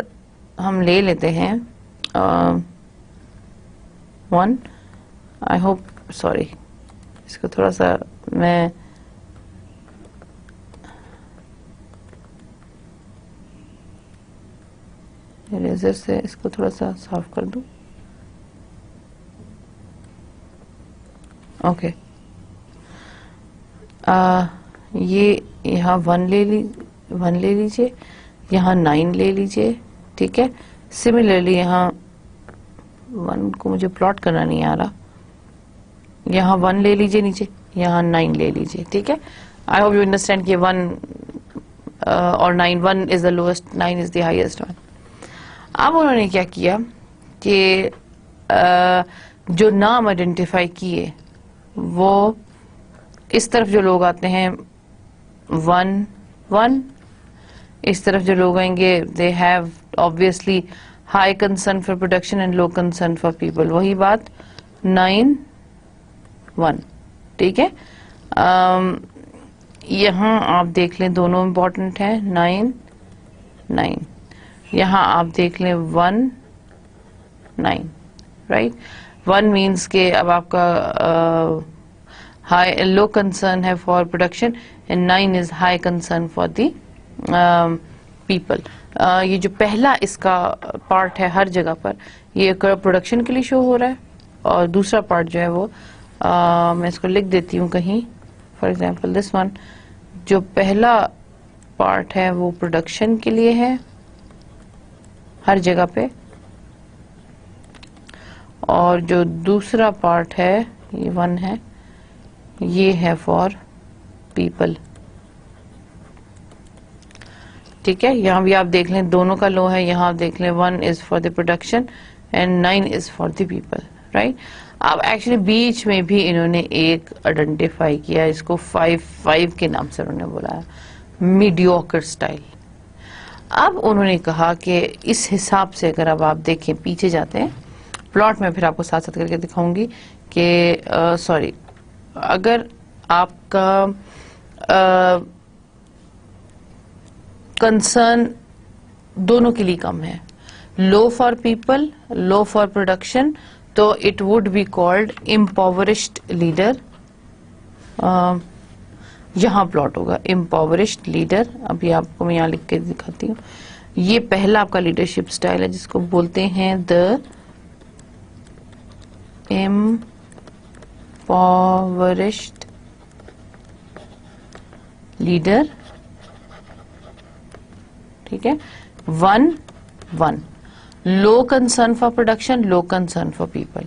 ہم لے لیتے ہیں 1, آئی ہوپ سوری اس کو تھوڑا سا میں اریزر سے اس کو تھوڑا سا صاف کر دوں. اوکے, یہ یہاں 1 لے لیجیے, یہاں 9 لے لیجیے. ٹھیک ہے, سملرلی یہاں 1 کو مجھے پلاٹ کرنا نہیں آ رہا, یہاں 1 لے لیجیے نیچے, یہاں 9 لے لیجیے. ٹھیک ہے, آئی ہوپ یو انڈرسٹینڈ کہ 1 اور 9, 1 از دا lowest, 9 is the highest one. اب انہوں نے کیا کیا کہ جو نام آئیڈینٹیفائی کیے وہ اس طرف جو لوگ آتے ہیں 1 1, اس طرف جو لوگ آئیں گے they have obviously high concern for production and low concern for people. وہی بات 9 1. ٹھیک ہے, یہاں آپ دیکھ لیں دونوں امپورٹنٹ ہیں, 9 9. یہاں آپ دیکھ لیں 1 9. رائٹ, 1 مینس کہ اب آپ کا ہائی لو کنسرن ہے for production and 9 is high concern for the people. یہ جو پہلا اس کا پارٹ ہے ہر جگہ پر یہ پروڈکشن کے لیے شو ہو رہا ہے, اور دوسرا پارٹ جو ہے وہ میں اس کو لکھ دیتی ہوں کہیں. فار ایگزامپل دس ون, جو پہلا پارٹ ہے وہ پروڈکشن کے لیے ہے ہر جگہ پہ, اور جو دوسرا پارٹ ہے یہ 1 ہے, یہ ہے فار پیپل. ٹھیک ہے, یہاں بھی آپ دیکھ لیں دونوں کا لو ہے, یہاں آپ دیکھ لیں 1 is for the production and 9 is for the people. Right, اب ایکچولی بیچ میں بھی انہوں نے ایک آئیڈینٹیفائی کیا, اس کو 5 کے نام سے انہوں نے بولا میڈیوکر اسٹائل. اب انہوں نے کہا کہ اس حساب سے اگر اب آپ دیکھیں پیچھے جاتے ہیں پلاٹ میں, پھر آپ کو ساتھ ساتھ کر کے دکھاؤں گی کہ سوری, اگر آپ کا کنسرن دونوں کے لیے کم ہے, low for people, low for production, تو it would be called impoverished leader. یہاں پلاٹ ہوگا امپاورشڈ لیڈر. ابھی آپ کو میں یہاں لکھ کے دکھاتی ہوں. یہ پہلا آپ کا لیڈرشپ سٹائل ہے جس کو بولتے ہیں the impoverished leader. ٹھیک ہے. 1-1 low concern for production, low concern for people.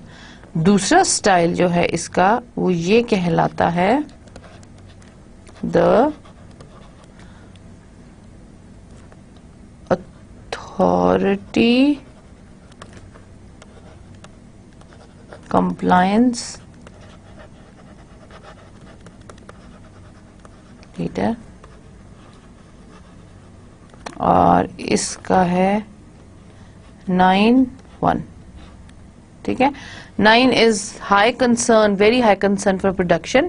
دوسرا سٹائل جو ہے اس کا وہ یہ کہلاتا ہے the authority compliance leader, اور اس کا ہے 9-1. ٹھیک ہے. 9 is high concern, very high concern for production,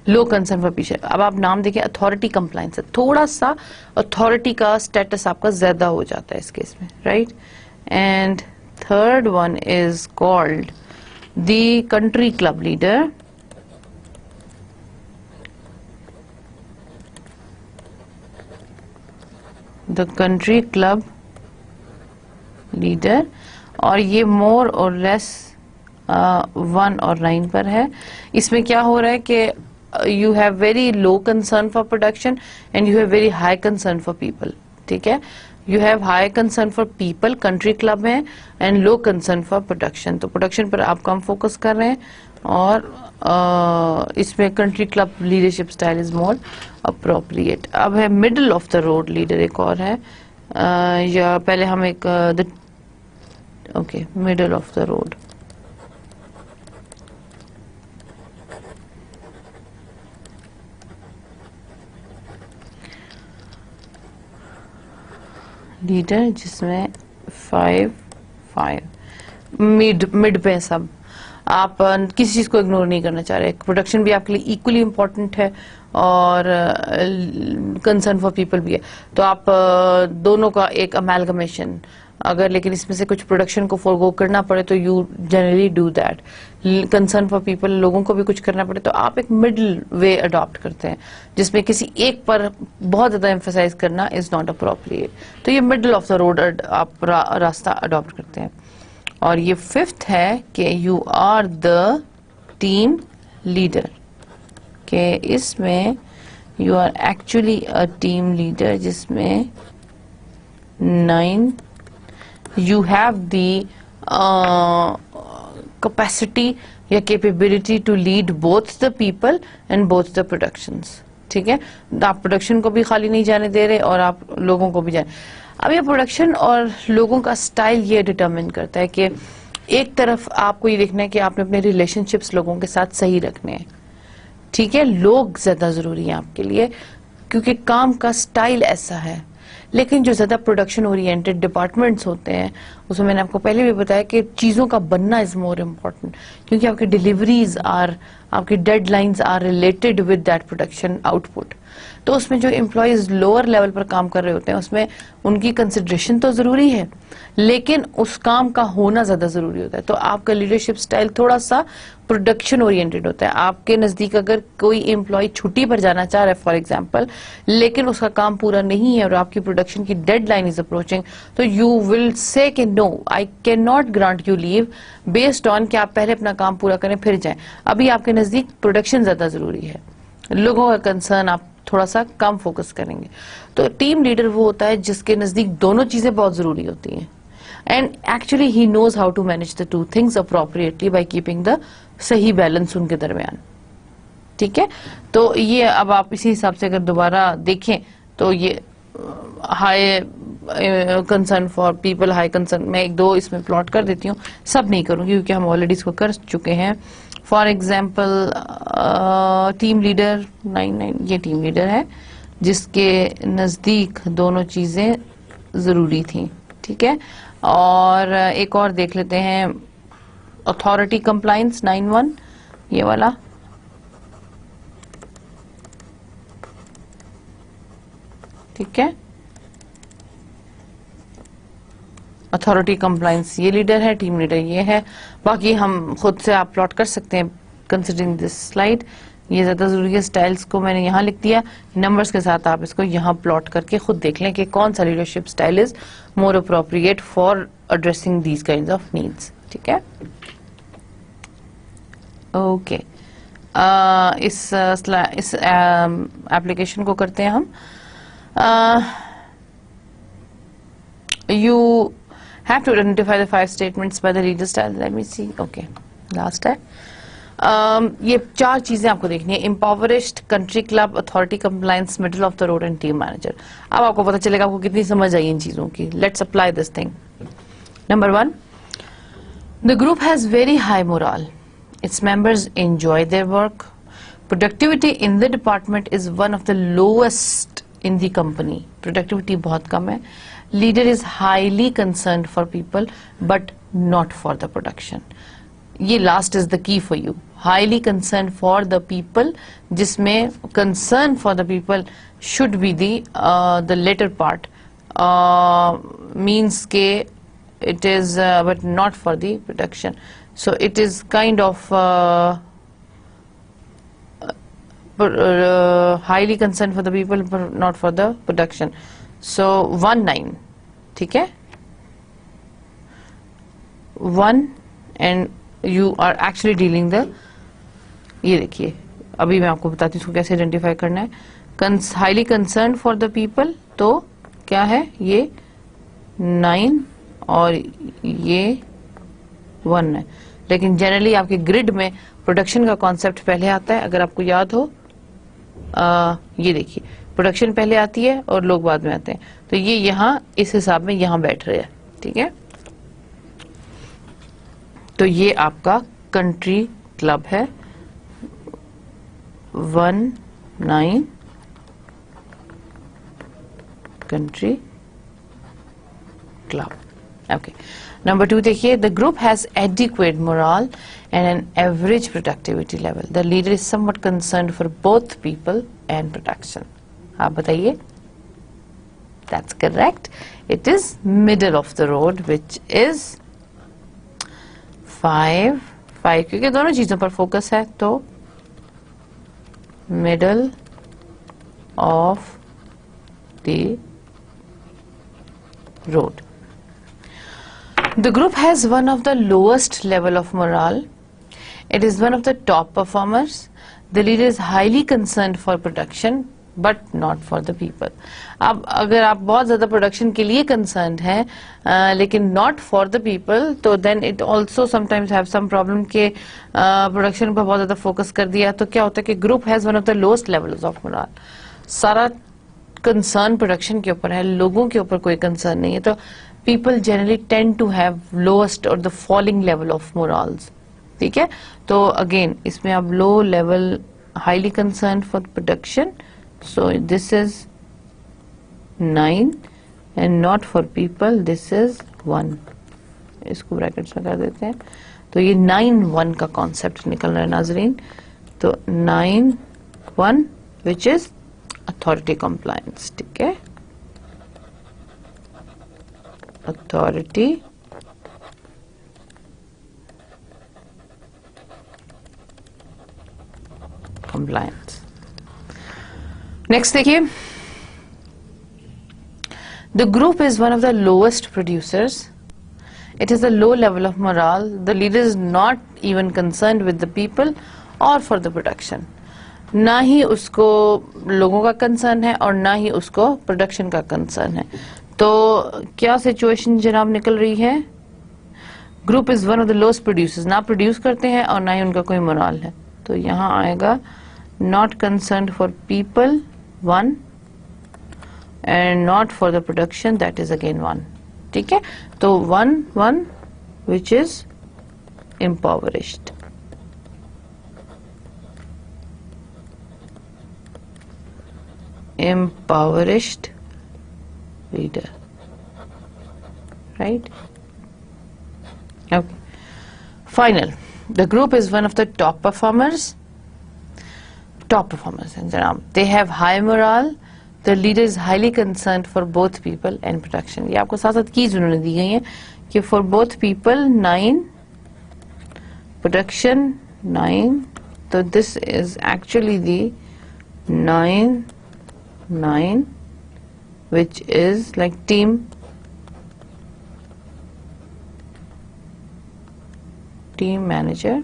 low concern for people. اب آپ نام دیکھیں authority compliance ہے, تھوڑا سا authority کا status آپ کا زیادہ ہو جاتا ہے اس کیس میں, right? And third one is called the country club leader. The country club leader, اور یہ more or less 1 اور 9 پر ہے. اس میں کیا ہو رہا ہے کہ you have very low concern for production and you have very high concern for people. ٹھیک ہے. You have high concern for people, country club ہے, and low concern for production. تو production پر آپ کم فوکس کر رہے ہیں, اور اس میں country club leadership style is more appropriate. اب ہے middle of the road leader, ایک اور ہے, یا پہلے ہم ایک middle of the road. Leader جس میں 5-5 مڈ پہ سب, آپ کسی چیز کو اگنور نہیں کرنا چاہ رہے. پروڈکشن بھی آپ کے لیے ایکولی امپورٹنٹ ہے اور کنسرن فار پیپل بھی ہے, تو آپ دونوں کا ایک امیلگمیشن, اگر لیکن اس میں سے کچھ پروڈکشن کو فورگو کرنا پڑے تو you generally do that. Concern for people, لوگوں کو بھی کچھ کرنا پڑے تو آپ ایک مڈل وے اڈاپٹ کرتے ہیں جس میں کسی ایک پر بہت زیادہ ایمفسائز کرنا از ناٹ اپروپریٹ. تو یہ مڈل آف دا روڈ آپ راستہ اڈاپٹ کرتے ہیں. اور یہ 5th ہے کہ you are the team leader, کہ اس میں you are actually a team leader جس میں 9 you have the capacity یا capability to lead both the people and both the productions. ٹھیک ہے. آپ پروڈکشن کو بھی خالی نہیں جانے دے رہے اور آپ لوگوں کو بھی جانے. اب یہ پروڈکشن اور لوگوں کا سٹائل یہ ڈٹرمن کرتا ہے کہ ایک طرف آپ کو یہ دیکھنا ہے کہ آپ نے اپنے ریلیشن شپس لوگوں کے ساتھ صحیح رکھنے ہیں. ٹھیک ہے. لوگ زیادہ ضروری ہیں آپ کے لیے کیونکہ کام کا سٹائل ایسا ہے. لیکن جو زیادہ پروڈکشن اورینٹڈ ڈپارٹمنٹس ہوتے ہیں اس میں میں نے آپ کو پہلے بھی بتایا کہ چیزوں کا بننا از مور امپورٹنٹ, کیونکہ آپ کی ڈیلیوریز آر, آپ کی deadline are related with that production output. تو اس میں جو امپلائیز لوور لیول پر کام کر رہے ہوتے ہیں اس میں ان کی کنسیڈریشن تو ضروری ہے لیکن اس کام کا ہونا زیادہ ضروری ہوتا ہے. تو آپ کا لیڈرشپ سٹائل تھوڑا سا پروڈکشن اورینٹڈ ہوتا ہے. آپ کے نزدیک اگر کوئی امپلائی چھٹی پر جانا چاہ رہا ہے فار ایگزامپل, لیکن اس کا کام پورا نہیں ہے اور آپ کی پروڈکشن کی ڈیڈ لائن از اپروچنگ, تو یو ول سے کہ no I can not grant you leave based on کہ آپ پہلے اپنا کام پورا کریں پھر جائیں. ابھی آپ کے نزدیک پروڈکشن زیادہ ضروری ہے, لوگوں کا کنسرن آپ تھوڑا سا کم فوکس کریں گے. تو ٹیم لیڈر وہ ہوتا ہے جس کے نزدیک دونوں چیزیں بہت ضروری ہوتی ہیں, and actually he knows how to manage the two things appropriately by keeping the صحیح بیلنس ان کے درمیان. ٹھیک ہے. تو یہ اب آپ اسی حساب سے اگر دوبارہ دیکھیں تو یہ high concern for people, high concern, میں 1-2 اس میں پلاٹ کر دیتی ہوں, سب نہیں کروں گی کیونکہ ہم آلریڈی اس کو کر چکے ہیں. فار ایگزامپل ٹیم لیڈر 9 یہ ٹیم لیڈر ہے جس کے نزدیک دونوں چیزیں ضروری تھیں. ٹھیک ہے. اور ایک اور دیکھ لیتے ہیں اتھارٹی کمپلائنس 9-1 یہ والا. ٹھیک ہے. اتھارٹی کمپلائنس یہ لیڈر ہے, ٹیم لیڈر یہ ہے. باقی ہم خود سے آپ پلاٹ کر سکتے ہیں considering this slide. یہ زیادہ ضروری ہے. اسٹائلس کو میں نے یہاں لکھ دیا, نمبرز کے ساتھ آپ اس کو یہاں پلاٹ کر کے خود دیکھ لیں کہ کون سا leadership style is more appropriate for addressing these kinds of needs. ٹھیک ہے, اوکے. اس ایپلیکیشن کو کرتے ہیں ہم. You have to identify the 5 statements by the leader style. Let me see. Okay, last ہے. یہ 4 چیزیں آپ کو دیکھنی ہے. Impoverished, country club, authority compliance, middle of the road and team manager. اب آپ کو پتا چلے گا آپ کو کتنی سمجھ آئی ان چیزوں کی. Let's apply this thing. Number 1, the group has very high morale. Its members enjoy their work. Productivity in the department is one of the lowest in the company. Productivity بہت کم ہے. Leader is highly concerned for people but not for the production. یہ last is the key for you. Highly concerned for the people, جس میں concern for the people should be the later part. Means کہ it is but not for the production. So it is kind of highly concerned for the people but not for the production. So 1-9, ٹھیک ہے, 1 and you are actually dealing the, یہ دیکھیے ابھی میں آپ کو بتاتی ہوں اس کو کیسے آئیڈینٹیفائی کرنا ہے. highly concerned for the people تو کیا ہے, یہ 9 اور یہ 1 ہے. لیکن جنرلی آپ کے گریڈ میں پروڈکشن کا کانسیپٹ پہلے آتا ہے. اگر آپ کو یاد ہو, یہ دیکھیے پروڈکشن پہلے آتی ہے اور لوگ بعد میں آتے ہیں. تو یہ یہاں اس حساب میں یہاں بیٹھ رہے ہیں. ٹھیک ہے, تو یہ آپ کا کنٹری کلب ہے. 1-9 کنٹری کلب. اوکے. Number 2 دیکھیے, the group has adequate morale and an average productivity level. The leader is somewhat concerned for both people and production. آپ بتائیے. That's correct. It is middle of the road, which is 5 کیونکہ دونوں چیزوں پر focus ہے تو middle of the road. The group has one of the lowest level of morale. It is one of the top performers. The leader is highly concerned for production but not for the people. اب اگر آپ بہت زیادہ production کے لیے concerned ہیں لیکن not for the people, تو then it also sometimes have some problem کہ پروڈکشن پر بہت زیادہ فوکس کر دیا تو کیا ہوتا ہے کہ group has one of the lowest levels of morale. سارا کنسرن پروڈکشن کے اوپر ہے, لوگوں کے اوپر کوئی کنسرن نہیں ہے. تو people generally tend to have lowest or the falling level of morals. ٹھیک ہے, تو again اس میں اب low level highly concerned for production, so this is 9 and not for people, this is 1. اس کو brackets میں کر دیتے ہیں. تو یہ 9-1 کا concept نکل رہا ہے ناظرین. تو 9-1 which is authority compliance. ٹھیک ہے, authority compliance. Next دیکھیے, the group is one of the lowest producers. It has a low level of morale. The leader is not even concerned with the people or for the production. نہ ہی اس کو لوگوں کا concern ہے اور نہ ہی اس کو production کا کنسرن ہے. تو کیا سچویشن جناب نکل رہی ہے, group is one of the lowest producers, نہ پروڈیوس کرتے ہیں اور نہ ہی ان کا کوئی morale ہے. تو یہاں آئے گا not concerned for people 1 and not for the production, that is again 1. ٹھیک ہے, تو 1-1 which is impoverished. Impoverished leader, right? Okay. Final. The group is one of the top performers. Top performers, they have high morale. The leader is highly concerned for both people and production. یہ آپ کو ساتھ ساتھ keys انہوں نے دی گئی ہیں کہ for both people 9, production 9. So this is actually the 9, 9, which is like team manager.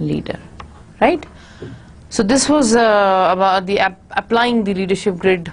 leader, right? So this was about the applying the leadership grid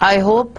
I hope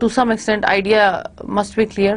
to some extent idea must be clear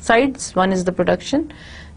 sides, one is the production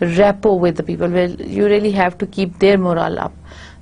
rapport with the people, well you really have to keep their morale up.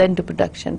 than to production.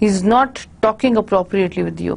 he is not talking appropriately with you,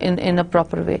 in a proper way.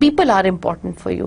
people are important for you,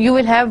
you will have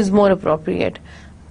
is more appropriate.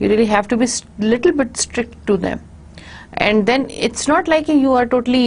you really have to be little bit strict to them, and then it's not like you are totally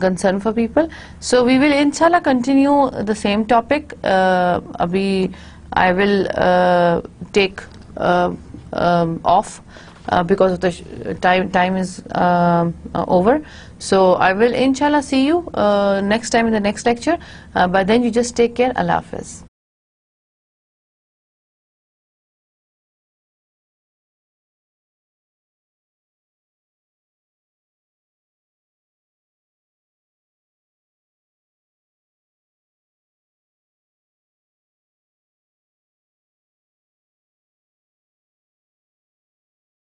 concern for people. So we will inshallah continue the same topic. Abhi I will take off because of the time is over. So I will inshallah see you next time in the next lecture. By then you just take care. Allah Hafiz.